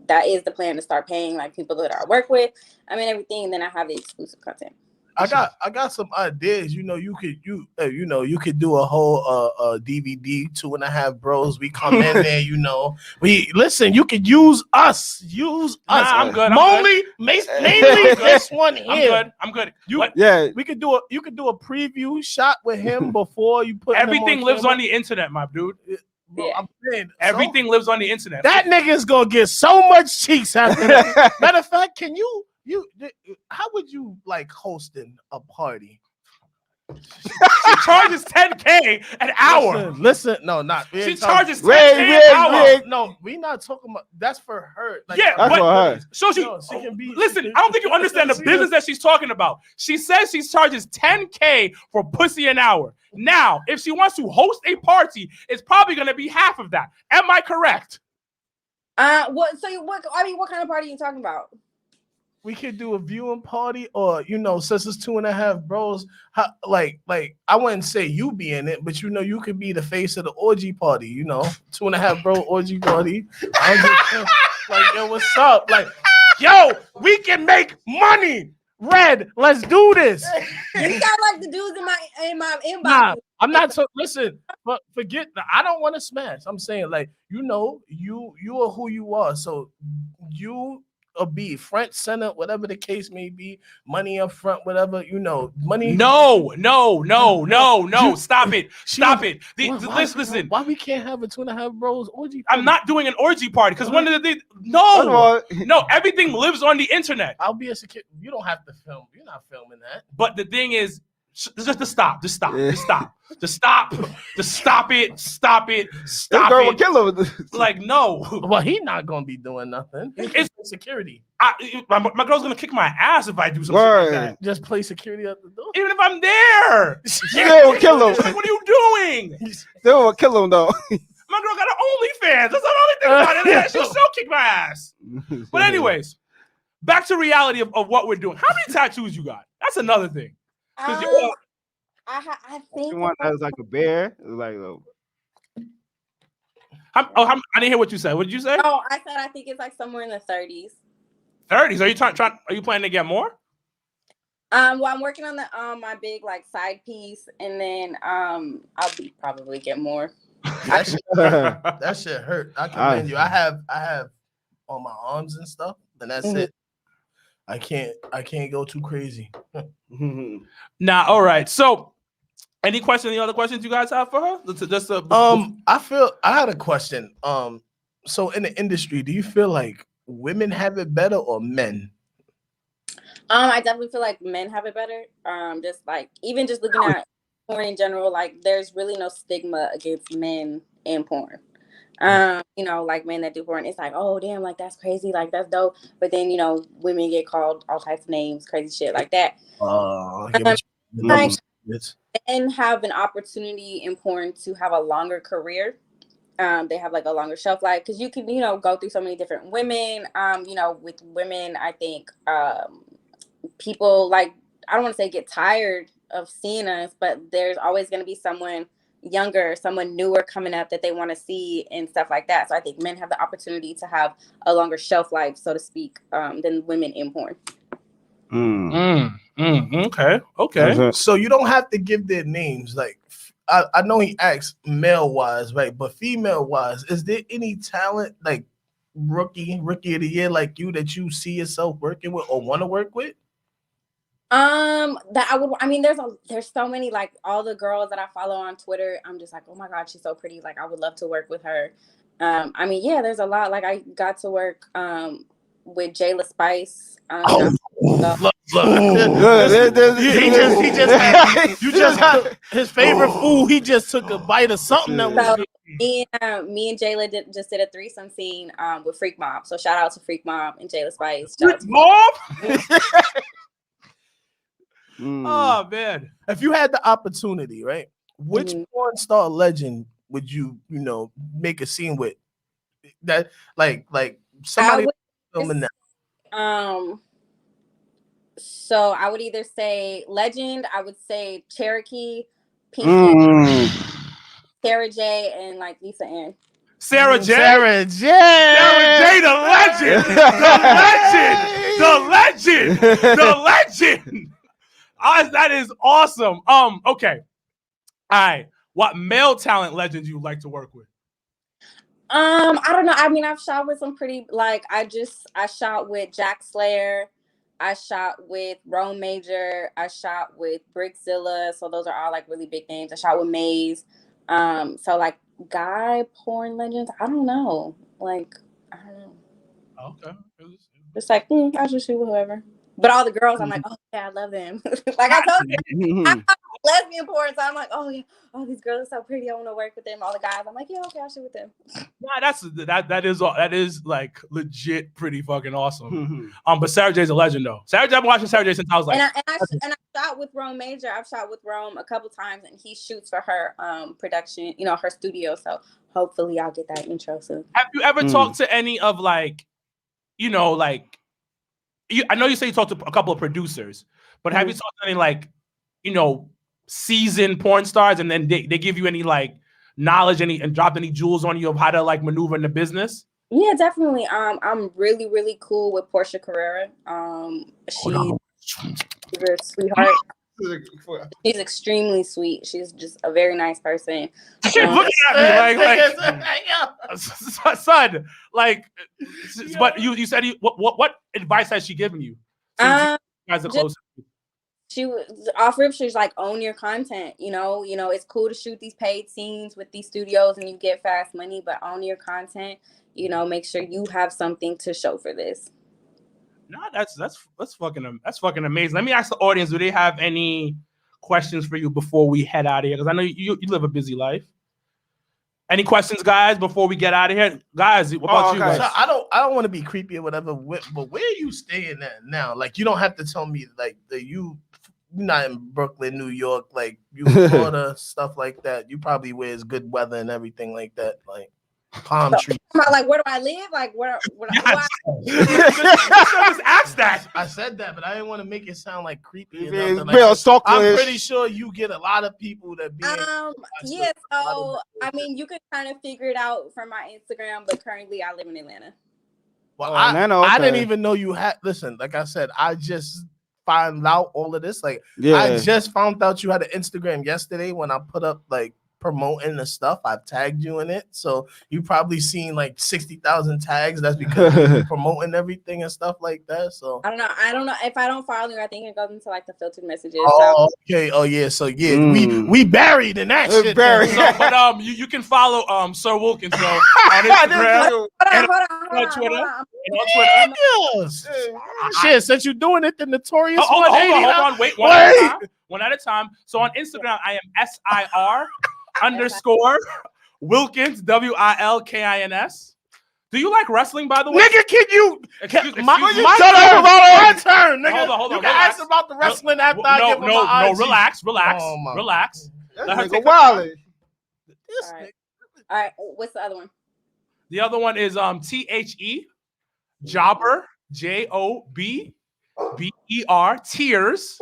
that is the plan, to start paying like people that I work with, everything, and then I have the exclusive content.
I got some ideas. You could do a whole DVD, 2.5 Bros. We come in there, we listen. You could use us.
I'm good.
Mainly this one here.
I'm good.
We could do a preview shot with him before you put
everything. Lives
camera.
on the internet, my dude.
Bro, I'm saying,
everything lives on the internet.
That nigga's gonna get so much cheeks after that. Matter of fact, can you how would you like hosting a party?
She charges $10K an hour.
Listen, no, not.
She charges $10K an hour.
No, we not talking about. That's for her. Like,
yeah,
that's for her.
So she can be. Listen, I don't think you understand the business that she's talking about. She says she charges $10K for pussy an hour. Now, if she wants to host a party, it's probably going to be half of that. Am I correct?
What kind of party are you talking about?
we could do a viewing party, or since it's 2.5 bros, like I wouldn't say you be in it, but you could be the face of the orgy party. 2.5 bro orgy party. I'm just like, yo, what's up? Like, yo, we can make money. Red, let's do this.
You sound like the dudes in my inbox.
Nah, I'm not. Listen, but forget that. I don't want to smash. I'm saying, like, you are who you are. So you be front, center, whatever the case may be. Money up front, whatever. Money.
No. Stop it. Stop it. Listen.
Why we can't have a 2.5 bros orgy party?
I'm not doing an orgy party because one of the things. No, everything lives on the internet.
I'll be a security. You don't have to film. You're not filming that.
But the thing is, just stop it. Stop it.
Girl will kill him.
Like, no.
Well, he's not gonna be doing nothing. It's security.
My girl's gonna kick my ass if I do something like that.
Just play security at the door.
Even if I'm there,
Still will kill him.
like, what are you doing?
Still will kill him though.
My girl got an OnlyFans. That's the only thing about it. She'll still kick my ass. But anyways, back to reality of what we're doing. How many tattoos you got? That's another thing.
I think
one that's like a bear, like
I didn't hear what you said. What did you say?
Oh, I said I think it's like somewhere in the 30s.
30s. Are you trying? Are you planning to get more?
Well, I'm working on my big like side piece, and then I'll probably get more.
That shit hurt. I commend you. I have on my arms and stuff, and that's it. I can't go too crazy.
Nah, all right. So, any other questions you guys have for her?
I had a question. So in the industry, do you feel like women have it better or men?
I definitely feel like men have it better. Just like even just looking at porn in general, like there's really no stigma against men in porn. Like men that do porn, it's like, oh damn, like that's crazy, like that's dope. But then women get called all types of names, crazy shit like that. Men have an opportunity in porn to have a longer career. They have like a longer shelf life because you can go through so many different women. With women, I think people like, I don't want to say get tired of seeing us, but there's always going to be someone younger, someone newer coming up that they want to see and stuff like that. So I think men have the opportunity to have a longer shelf life, so to speak, than women in porn.
Okay.
So you don't have to give their names. Like I know he asked male wise, right? But female wise, is there any talent like rookie of the year like you that you see yourself working with or want to work with?
That I would. I mean, there's so many, like all the girls that I follow on Twitter. I'm just like, oh my god, she's so pretty. Like I would love to work with her. I mean, yeah, there's a lot. Like I got to work with Jayla Spice.
You just had his favorite food. He just took a bite of something that was.
Me and Jayla just did a threesome scene with Freak Mob. So shout out to Freak Mob and Jayla Spice.
Freak Mob. Oh man!
If you had the opportunity, right? Which Pornstar legend would you make a scene with? That like somebody filming that.
So I would either say legend. I would say Cherokee, Pinky, Sarah J, and like Lisa Ann.
Sarah J.
Sarah J,
the legend. The legend. That is awesome. Okay. All right. What male talent legends you would like to work with?
I don't know. I mean, I've shot with some pretty I shot with Jack Slayer. I shot with Rome Major. I shot with Brickzilla. So those are all like really big names. I shot with Maze. So like guy porn legends. I don't know. Like I don't know.
Okay.
It's like I'll just shoot with whoever. But all the girls, I'm like, oh yeah, I love them. Like I told you, I'm lesbian porn, so I'm like, oh yeah, these girls are so pretty. I want to work with them. All the guys, I'm like, yeah, okay, I'll shoot with them.
Nah, that is like legit pretty fucking awesome. But Sarah J's a legend though. I've been watching Sarah J since I was like.
And I shot with Rome Major. I've shot with Rome a couple times, and he shoots for her production, her studio. So hopefully I'll get that intro soon.
Have you ever talked to any of I know you say you talked to a couple of producers, but have you talked to any like, seasoned porn stars, and then they give you any like knowledge, and dropped any jewels on you of how to like maneuver in the business?
Yeah, definitely. I'm really, really cool with Portia Carrera. She's a sweetheart. She's extremely sweet. She's just a very nice person.
Look at me like son, like, but you said what advice has she given you? Since you guys are close.
She was off rip. She's like, own your content. It's cool to shoot these paid scenes with these studios and you get fast money, but own your content. Make sure you have something to show for this.
No, that's fucking amazing. Let me ask the audience: do they have any questions for you before we head out of here? Because I know you live a busy life. Any questions, guys, before we get out of here? Guys, what about you guys?
So I don't want to be creepy or whatever, but where are you staying at now? Like, you don't have to tell me like you're not in Brooklyn, New York, like you in Florida, stuff like that. You probably where it's good weather and everything like that, like palm trees.
Like, where do I live? Like, where
yes. Just ask that.
I said that, but I didn't want to make it sound like creepy.
I'm
pretty sure you get a lot of people that be.
Yeah. So I mean, you could kind of figure it out from my Instagram, but currently I live in Atlanta.
Well, I didn't even know you had. Listen, like I said, I just found out all of this. Like, I just found out you had an Instagram yesterday when I put up like promoting the stuff. I've tagged you in it, so you probably seen like 60,000 tags. That's because you're promoting everything and stuff like that. So
I don't know if I don't follow you. I think it goes into like the filtered messages.
Oh, okay. Oh yeah. So yeah, we buried in that shit.
Buried.
So, but you can follow Sir Wilkins on Instagram and on Twitter.
Yes. Shit, since you're doing it, the notorious.
Hold on. Wait. One at a time. So on Instagram, I am SIR_Wilkins, WILKINS. Do you like wrestling, by the way?
Nigga, can you?
Excuse me.
My turn, nigga.
Hold on.
You can ask about the wrestling after I give him my IG.
Relax.
That nigga wild.
All right. What's the other one?
The other one is THE Jobber, JOBBER, Tears.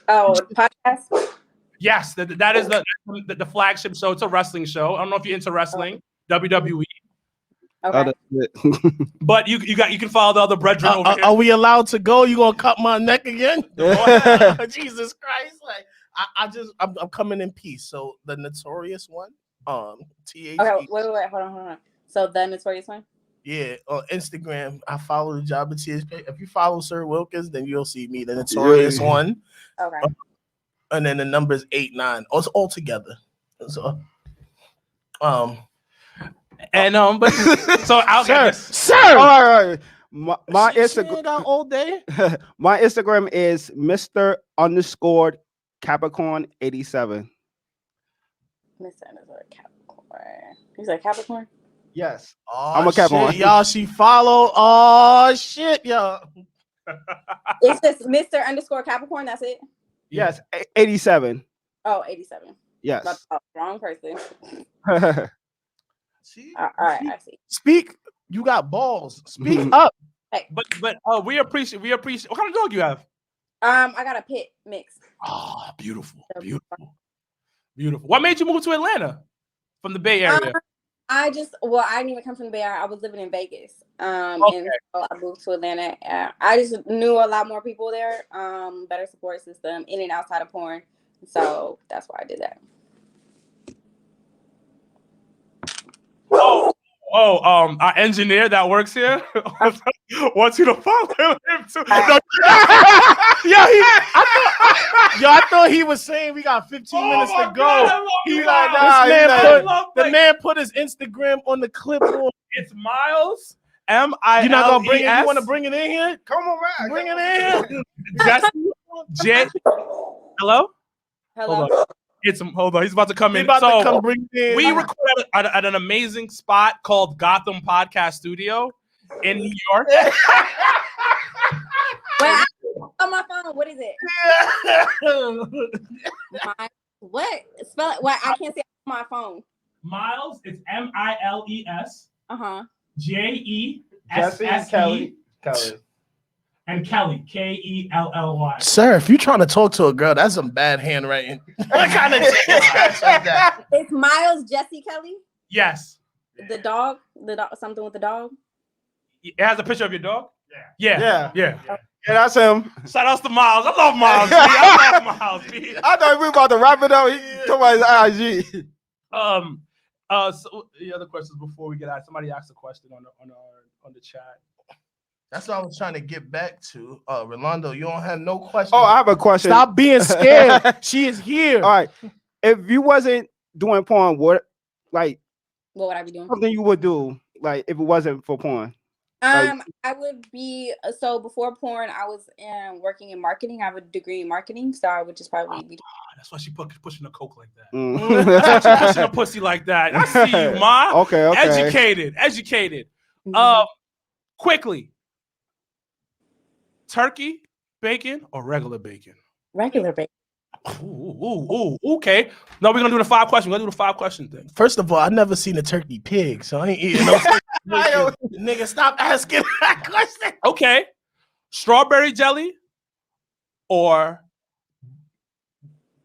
Oh, podcast.
Yes, that is the flagship show. It's a wrestling show. I don't know if you're into wrestling, WWE.
Okay.
But you can follow the other brethren over here.
Are we allowed to go? You gonna cut my neck again? Jesus Christ! Like I'm coming in peace. So the notorious one, THE.
Okay, wait, hold on. So the notorious one.
Yeah, on Instagram, I follow the job of THP. If you follow Sir Wilkins, then you'll see me, the notorious one.
Okay.
And then the number is 89. It's all together. So, but
so I'll get this.
Sir. All right. My Instagram
all day.
My Instagram is Mr_Capricorn 87.
Mr. Capricorn. You said Capricorn?
Yes.
Oh,
I'm a Capricorn.
Shit, y'all, she follow. Oh shit, y'all.
It's just Mr_Capricorn. That's it.
Yes, 87.
Oh, 87.
Yes.
Wrong person.
See?
All right, I see.
Speak. You got balls. Speak up.
Hey.
But we appreciate. What kind of dog you have?
I got a pit mix.
Oh, beautiful. What made you move to Atlanta from the Bay Area?
I didn't even come from the Bay Area. I was living in Vegas. And so I moved to Atlanta. I just knew a lot more people there. Better support system in and outside of porn. So that's why I did that.
Our engineer that works here wants you to follow him too.
I thought he was saying we got 15 minutes to go. The man put his Instagram on the clipboard.
It's Miles M-I-L-E-S.
You're not gonna bring it? You want to bring it in here?
Come on, man.
Bring it in here.
Jesse. Hello.
Hello.
Hold on. He's about to come in.
To come bring in.
We recorded at an amazing spot called Gotham Podcast Studio in New York.
Wait, on my phone. What is it? What? Spell it. What? I can't see it on my phone.
Miles. It's M-I-L-E-S.
Uh-huh.
J-E-S-S-E.
Kelly.
and Kelly, Kelly.
Sir, if you're trying to talk to a girl, that's some bad handwriting. What kind of scratch like that?
It's Miles Jesse Kelly.
Yes.
The dog, something with the dog.
It has a picture of your dog? Yeah.
Yeah, that's him.
Shout outs to Miles. I love Miles. B. I love Miles. B.
I thought we were about to wrap it up. He took my IG.
So the other questions before we get out. Somebody asked a question on the chat.
That's what I was trying to get back to. Rolando, you don't have no question.
Oh, I have a question.
Stop being scared. She is here.
All right. If you wasn't doing porn, what
would I be doing?
something you would do, like if it wasn't for porn?
I would be so before porn, I was working in marketing. I have a degree in marketing, so I would just probably be.
That's why she pushing a coke like that. That's why she pushing a pussy like that. I see you, ma.
Okay.
Educated.
Mhm.
Quickly. Turkey, bacon, or regular bacon?
Regular bacon.
Ooh, okay. No, we're gonna do the 5 questions. We're gonna do the 5 question thing.
First of all, I never seen a turkey pig, so I ain't eating no turkey bacon. Nigga, stop asking that question.
Okay. Strawberry jelly or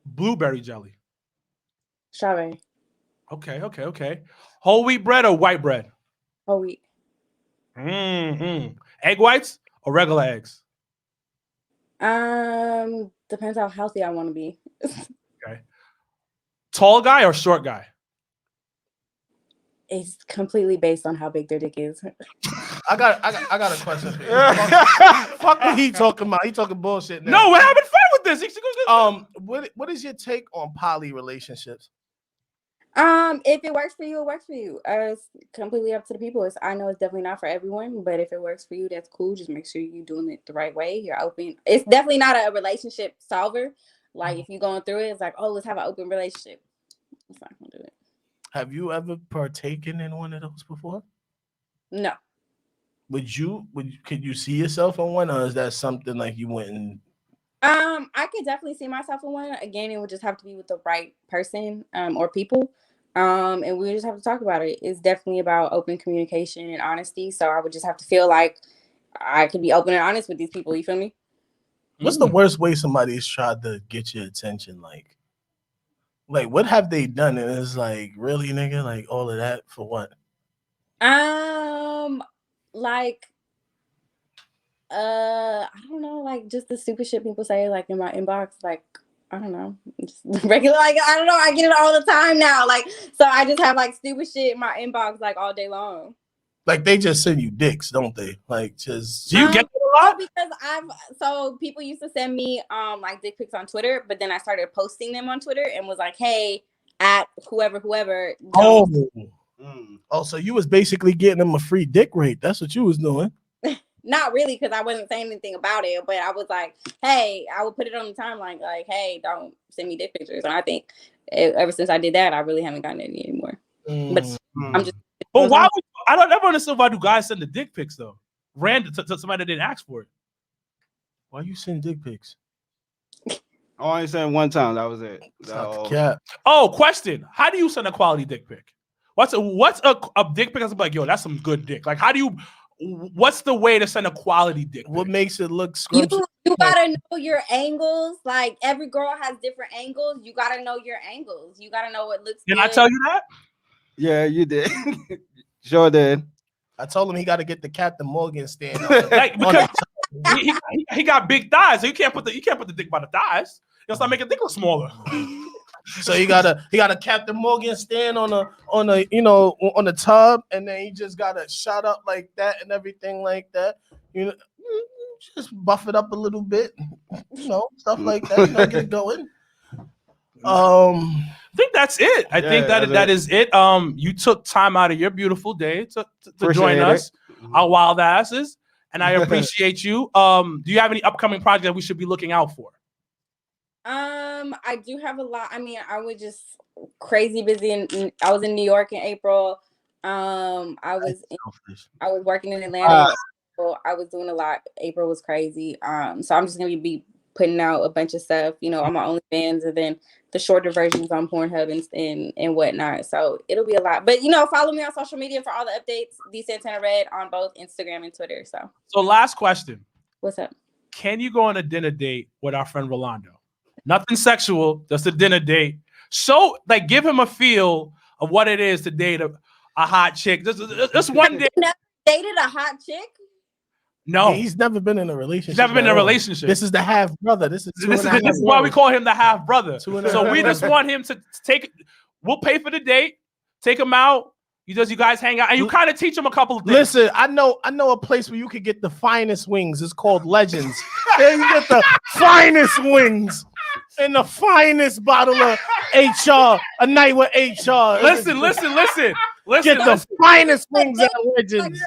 blueberry jelly?
Strawberry.
Okay. Whole wheat bread or white bread?
Whole wheat.
Egg whites or regular eggs?
Depends how healthy I want to be.
Okay. Tall guy or short guy?
It's completely based on how big their dick is.
I got a question for you. Fuck what he talking about. He talking bullshit now.
No, we're having fun with this.
What is your take on poly relationships?
If it works for you, it works for you. It's completely up to the people. I know it's definitely not for everyone, but if it works for you, that's cool. Just make sure you're doing it the right way. You're open. It's definitely not a relationship solver. Like if you're going through it, it's like, oh, let's have an open relationship. It's not gonna do it.
Have you ever partaken in one of those before?
No.
Could you see yourself in one, or is that something like you wouldn't?
I could definitely see myself in one. Again, it would just have to be with the right person, or people. And we just have to talk about it. It's definitely about open communication and honesty. So I would just have to feel like I could be open and honest with these people. You feel me?
What's the worst way somebody's tried to get your attention? Like what have they done? And it's like, really, nigga, like all of that for what?
I don't know, like just the stupid shit people say like in my inbox, like I don't know, just regular, like I don't know, I get it all the time now, like so I just have like stupid shit in my inbox like all day long.
Like they just send you dicks, don't they? Like just
do you get it a lot?
Because people used to send me like dick pics on Twitter, but then I started posting them on Twitter and was like, hey, at whoever.
Oh, so you was basically getting them a free dick rate. That's what you was doing.
Not really, because I wasn't saying anything about it, but I was like, hey, I would put it on the timeline, like, hey, don't send me dick pictures. And I think ever since I did that, I really haven't gotten any anymore. But I'm just.
But why would I don't ever understand why do guys send the dick pics though? Random to somebody that didn't ask for it.
Why you send dick pics?
I only sent one time. That was it.
Oh, question. How do you send a quality dick pic? What's a dick pic that's like, yo, that's some good dick. Like, what's the way to send a quality dick pic?
What makes it look scrumptious?
You gotta know your angles. Like every girl has different angles. You gotta know your angles. You gotta know what looks good.
Did I tell you that?
Yeah, you did. Sure did.
I told him he got to get the Captain Morgan stand
like, because he got big thighs, so you can't put the dick by the thighs. You'll start making the dick look smaller.
So he got a Captain Morgan stand on a tub, and then he just got to shot up like that and everything like that. Just buff it up a little bit, stuff like that. Get it going.
I think that's it. I think that is it. You took time out of your beautiful day to join us, our wild asses, and I appreciate you. Do you have any upcoming projects that we should be looking out for?
I do have a lot. I mean, I was just crazy busy, and I was in New York in April. I was working in Atlanta. I was doing a lot. April was crazy. So I'm just gonna be putting out a bunch of stuff, on my OnlyFans, and then the shorter versions on Pornhub and whatnot. So it'll be a lot. But follow me on social media for all the updates. The Santana Red on both Instagram and Twitter. So
last question.
What's up?
Can you go on a dinner date with our friend Rolando? Nothing sexual, just a dinner date. So, like, give him a feel of what it is to date a hot chick. Just one day.
You never dated a hot chick?
No,
He's never been in a relationship.
he's never been in a
at all.
relationship.
This is the half brother. This is
This is why we call him the half brother.
Two and a
So
half
we just
brother.
want him to take. We'll pay for the date. Take him out. You guys hang out, and you kind of teach him a couple of things.
Listen, I know a place where you could get the finest wings. It's called Legends. There you get the finest wings and the finest bottle of HR. A night with HR.
Listen.
Get the finest wings at Legends.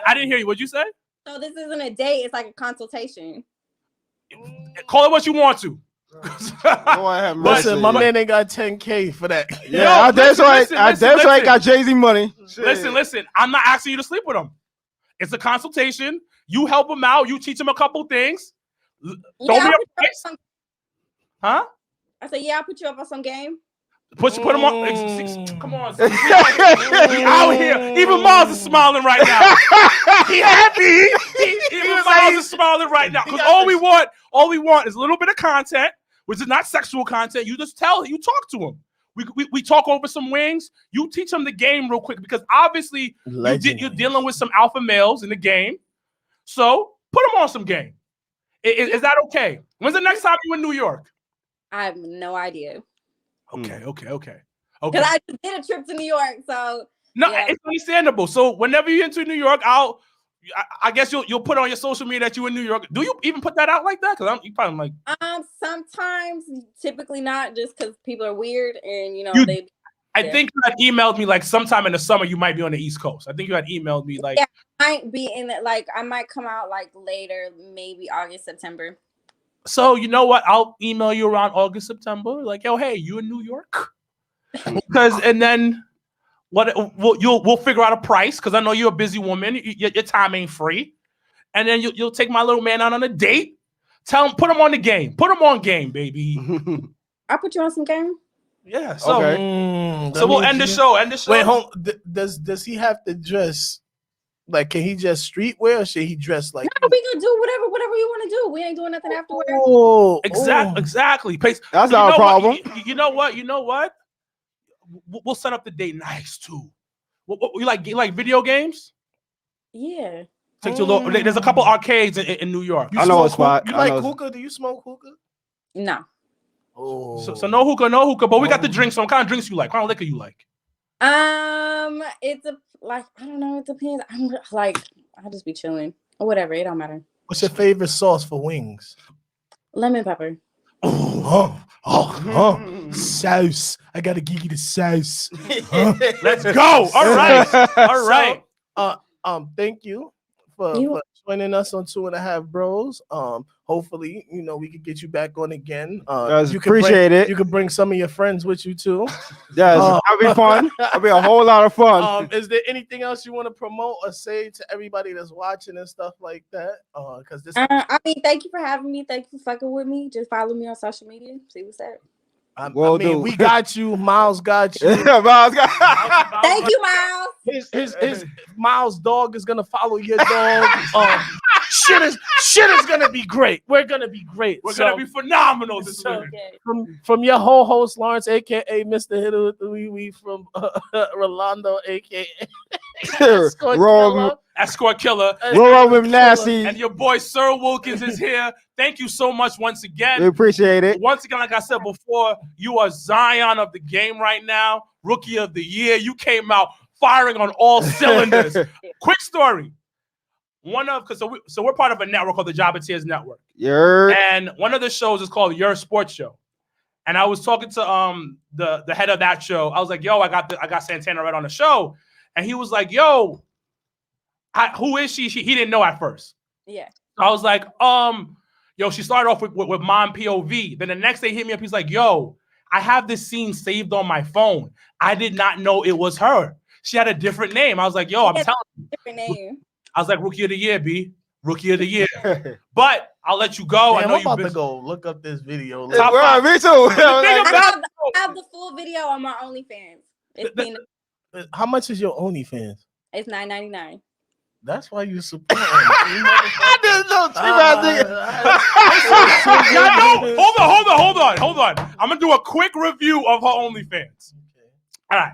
I didn't hear you. What'd you say?
So this isn't a date. It's like a consultation.
Call it what you want to.
Lord have mercy.
Listen, my man ain't got 10K for that.
Yeah,
Yo,
that's
listen,
right.
listen,
That's right.
listen.
Got Jay-Z money. Shit.
Listen. I'm not asking you to sleep with him. It's a consultation. You help him out. You teach him a couple things. Don't be
I'll put you up
afraid.
on some-
Huh?
I said, yeah, I'll put you up on some game.
Put him on. Come on. We out here. Even Mars is smiling right now. He happy. Even Mars is smiling right now. Because all we want is a little bit of content, which is not sexual content. You just talk to him. We talk over some wings. You teach him the game real quick because obviously you're dealing with some alpha males in the game. So put him on some game. Is that okay? When's the next time you in New York?
I have no idea.
Okay.
Because I just did a trip to New York, so
No,
yeah.
it's understandable. So whenever you're into New York, I guess you'll put on your social media that you in New York. Do you even put that out like that? Because you probably like.
Sometimes, typically not, just because people are weird and
I think you had emailed me like sometime in the summer. You might be on the East Coast. I think you had emailed me like.
Yeah, might be in it. Like I might come out like later, maybe August, September.
So you know what? I'll email you around August, September. Like, yo, hey, you in New York? And then we'll figure out a price because I know you're a busy woman. Your time ain't free. And then you'll take my little man out on a date. Put him on the game. Put him on game, baby.
I'll put you on some game.
Yeah. So
Okay.
so we'll end the show.
Wait, does he have to dress? Like, can he just streetwear or should he dress like?
No, we can do whatever you want to do. We ain't doing nothing afterwards.
Oh,
Exactly.
That's not a problem.
You know what? We'll set up the date nice too. You like video games?
Yeah.
There's a couple arcades in New York.
I know a spot.
You like hookah? Do you smoke hookah?
No.
Oh,
So no hookah. But we got the drinks. So what kind of drinks you like? What kind of liquor you like?
It's I don't know. It depends. I'm like, I'll just be chilling or whatever. It don't matter.
What's your favorite sauce for wings?
Lemon pepper.
Sauce. I gotta give you the sauce.
Let's go. All right.
So, thank you for joining us on 2.5 Bros. Hopefully, we could get you back on again.
Guys,
You can
appreciate it.
You could bring some of your friends with you too.
Yes, that'll be fun. That'll be a whole lot of fun.
Is there anything else you want to promote or say to everybody that's watching and stuff like that? Because this.
I mean, thank you for having me. Thank you for fucking with me. Just follow me on social media. See what's up.
We got you. Miles got you.
Miles
Thank you, Miles.
His Miles' dog is gonna follow your dog. Shit is gonna be great. We're gonna be great.
We're gonna be phenomenal this week.
From your whole host Lawrence, aka Mr. Hitter with the Wee from Rolando, aka
Escort Killer.
Roll with Nasty.
And your boy Sir Wilkins is here. Thank you so much once again.
We appreciate it.
Once again, like I said before, you are Zion of the game right now. Rookie of the year. You came out firing on all cylinders. Quick story. So we're part of a network called the Jobbeteers Network. And one of the shows is called Your Sports Show. And I was talking to the head of that show. I was like, yo, I got Santana Red on the show. And he was like, yo, who is she? He didn't know at first.
Yeah.
So I was like, yo, she started off with Mom POV. Then the next day he hit me up. He's like, yo, I have this scene saved on my phone. I did not know it was her. She had a different name. I was like, yo, I'm telling you.
Different name.
I was like, Rookie of the Year, B. Rookie of the Year. But I'll let you go.
Damn,
I know
I'm
you've
about
been
to go look up this video.
Me too.
I have the full video on my OnlyFans.
How much is your OnlyFans?
It's $9.99.
That's why you support him.
There's no
Hold on. I'm gonna do a quick review of her OnlyFans. All right.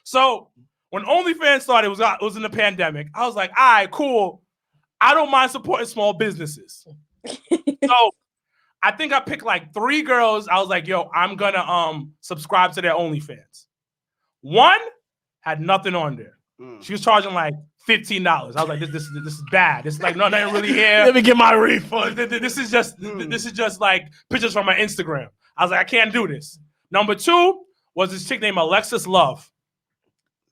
So when OnlyFans started, it was in the pandemic. I was like, all right, cool. I don't mind supporting small businesses. So I think I picked like 3 girls. I was like, yo, I'm gonna subscribe to their OnlyFans. One had nothing on there. She was charging like $15. I was like, this is bad. This is like nothing really here.
Let me get my refund.
This is just like pictures from my Instagram. I was like, I can't do this. Number 2 was this chick named Alexis Love.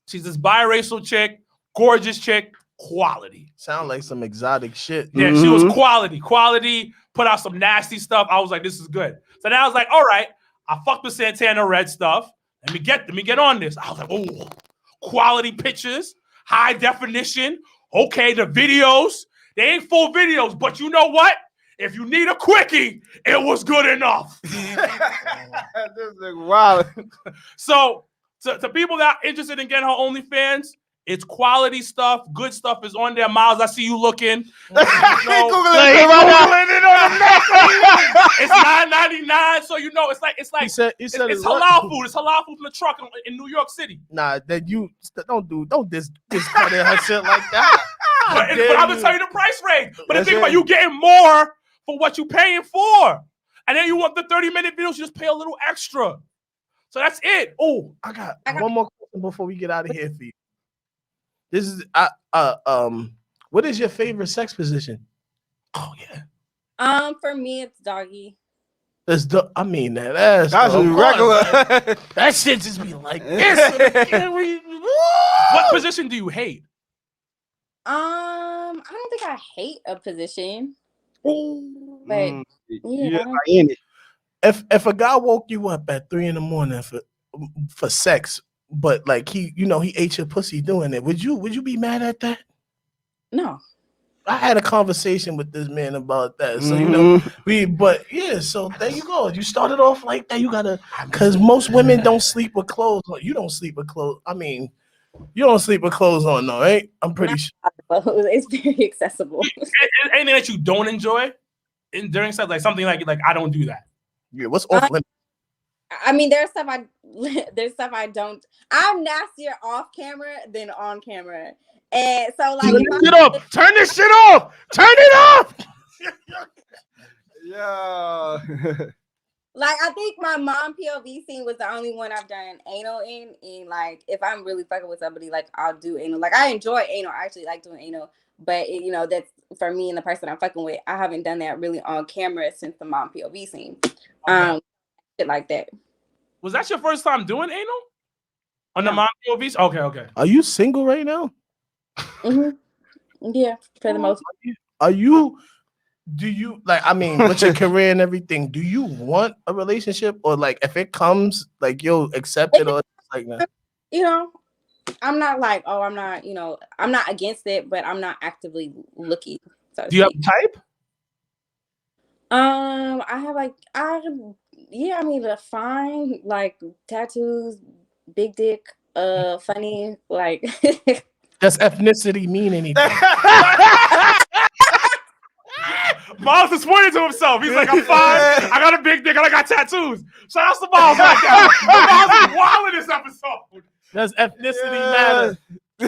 She's this biracial chick, gorgeous chick, quality.
Sound like some exotic shit.
Yeah, she was quality, put out some nasty stuff. I was like, this is good. So then I was like, all right, I fucked with Santana Red stuff. Let me get on this. I was like, oh, quality pictures, high definition. Okay, the videos, they ain't full videos, but you know what? If you need a quickie, it was good enough.
This is wild.
So to people that are interested in getting her OnlyFans, it's quality stuff. Good stuff is on there. Miles, I see you looking. It's $9.99, so you know it's like
He said
it's
it's
halal food. It's halal food from the truck in New York City.
Nah, that you don't discredit her shit like that.
But I'm gonna tell you the price range. But the thing about you getting more for what you paying for, and then you want the 30-minute videos, you just pay a little extra. So that's it.
Oh, I got one more question before we get out of here for you. This is what is your favorite sex position?
Oh yeah.
For me, it's doggy.
That's that's
regular.
That shit just be like this.
What position do you hate?
I don't think I hate a position. But
yeah, in it.
If a guy woke you up at 3 a.m. for sex, but like he ate your pussy doing it, would you be mad at that?
No.
I had a conversation with this man about that. So so there you go. You started off like that. You gotta, because most women don't sleep with clothes on. You don't sleep with clothes. I mean, you don't sleep with clothes on, though, right? I'm pretty sure.
It's very accessible.
Anything that you don't enjoy during sex, like something like I don't do that.
Yeah, what's off limits?
I mean, there's stuff I don't. I'm nastier off camera than on camera, and so like
turn this shit off. Turn it off.
Yeah.
Like, I think my mom POV scene was the only one I've done anal in. And like, if I'm really fucking with somebody, like I'll do anal. Like, I enjoy anal. I actually like doing anal, but that's for me and the person I'm fucking with. I haven't done that really on camera since the mom POV scene. Shit like that.
Was that your first time doing anal on the mom POVs? Okay.
Are you single right now?
Yeah, for the most
part. Do you like? I mean, with your career and everything, do you want a relationship, or like if it comes, like you'll accept it, or like that?
I'm not like, I'm not against it, but I'm not actively looking. So
do you have a type?
I mean, the fine, like tattoos, big dick, funny, like.
Does ethnicity mean anything?
Miles is pointing to himself. He's like, I'm fine. I got a big dick and I got tattoos. Shout out to Miles like that. Miles is wild in this episode.
Does ethnicity matter?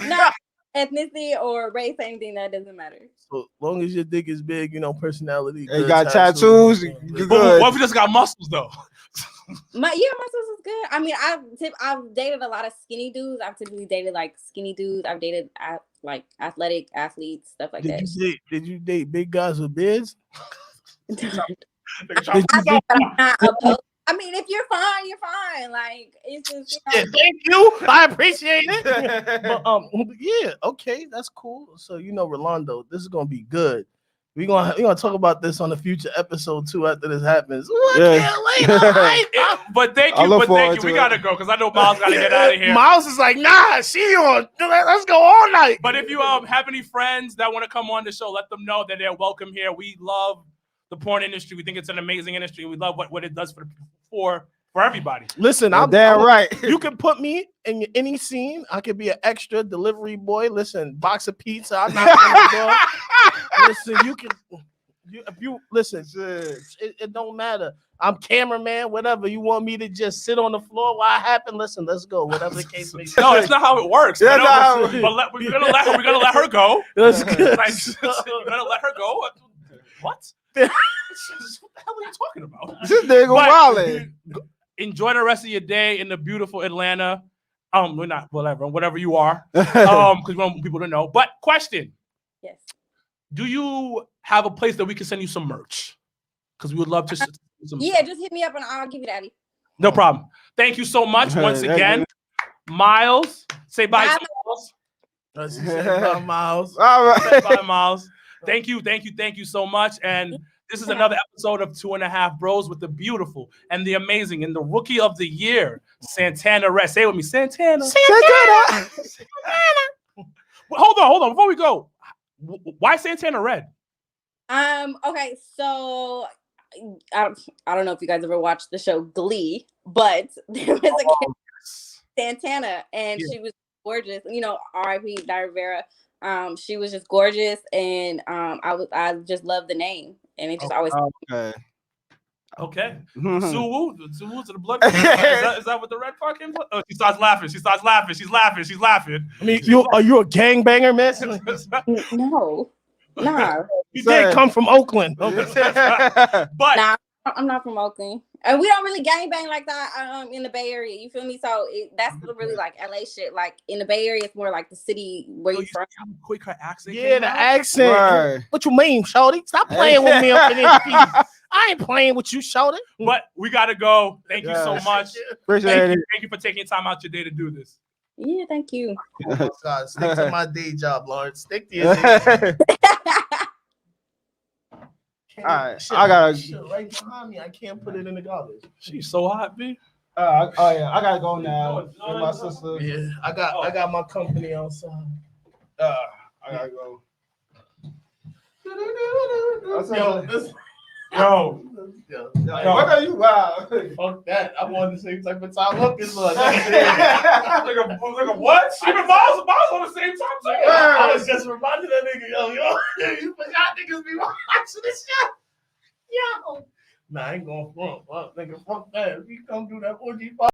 No, ethnicity or race, anything, that doesn't matter.
So long as your dick is big, personality.
You got tattoos. You
But
good.
what if you just got muscles though?
Muscles is good. I mean, I've dated a lot of skinny dudes. I've typically dated like skinny dudes. I've dated like athletic athletes, stuff like that.
Did you date big guys with beards?
I mean, if you're fine, you're fine. Like, it's just.
Thank you. I appreciate it. But yeah, okay, that's cool. So Rolando, this is gonna be good. We're gonna talk about this on a future episode too after this happens.
But thank you. We gotta go because I know Miles gotta get out of here.
Miles is like, nah, she on. Let's go all night.
But if you have any friends that want to come on the show, let them know that they're welcome here. We love the porn industry. We think it's an amazing industry. We love what it does for for everybody.
Listen,
You're
I'm
damn right.
You can put me in any scene. I could be an extra delivery boy. Listen, box of pizza. I'm not on the door. Listen, you can. If you listen, it don't matter. I'm cameraman, whatever. You want me to just sit on the floor while it happen? Listen, let's go. Whatever the case may be.
No, it's not how it works.
Yeah,
But
no.
we're gonna let her go.
That's good.
Like, you're gonna let her go. What? What the hell are you talking about?
This nigga
But
wildin'.
enjoy the rest of your day in the beautiful Atlanta. We're not whatever you are. Because we want people to know. But question:
Yes.
do you have a place that we can send you some merch? Because we would love to.
Yeah, just hit me up and I'll give you that.
No problem. Thank you so much once again, Miles. Say bye,
Bye.
to Miles.
She said, "Bye, Miles."
All
Say
right.
bye, Miles. Thank you so much. And this is another episode of 2.5 Bros with the beautiful and the amazing and the rookie of the year, Santana Red. Say it with me, Santana. Well, hold on. Before we go, why Santana Red?
Okay, so I don't know if you guys ever watched the show Glee, but there was a kid, Santana, and she was gorgeous. You know, R.I.P. Diary Vera. She was just gorgeous, and I just love the name, and it just always.
Okay.
Mhm.
Suwu to the blood. Is that what the red fucking? Oh, she starts laughing. She's laughing.
I mean, are you a gangbanger, miss?
No, nah,
You did come from Oakland.
But
nah, I'm not from Oakland, and we don't really gangbang like that in the Bay Area. You feel me? So that's really like LA shit. Like in the Bay Area, it's more like the city where you from.
quick her accent.
Yeah, the accent.
Right.
What you mean, shorty? Stop playing with me up in this piece. I ain't playing with you, shorty.
But we gotta go. Thank you so much.
Appreciate it.
Thank you for taking time out your day to do this.
Yeah, thank you.
Oh my God, stick to my day job, Lawrence. Stick to your day job.
All right, I gotta
right behind me. I can't put it in the garbage.
She's so hot, B.
yeah, I gotta go now with my sister.
Yeah, I got my company outside.
I gotta go.
Yo,
What are you? Wow.
Fuck that. I'm on the same type of time up as well.
like a what? Even Miles on the same time too.
I was just reminding that nigga, yo, you forgot niggas be watching this shit. Yo. Nah, I ain't going front. Fuck, nigga, fuck that. If you come do that orgy, fuck.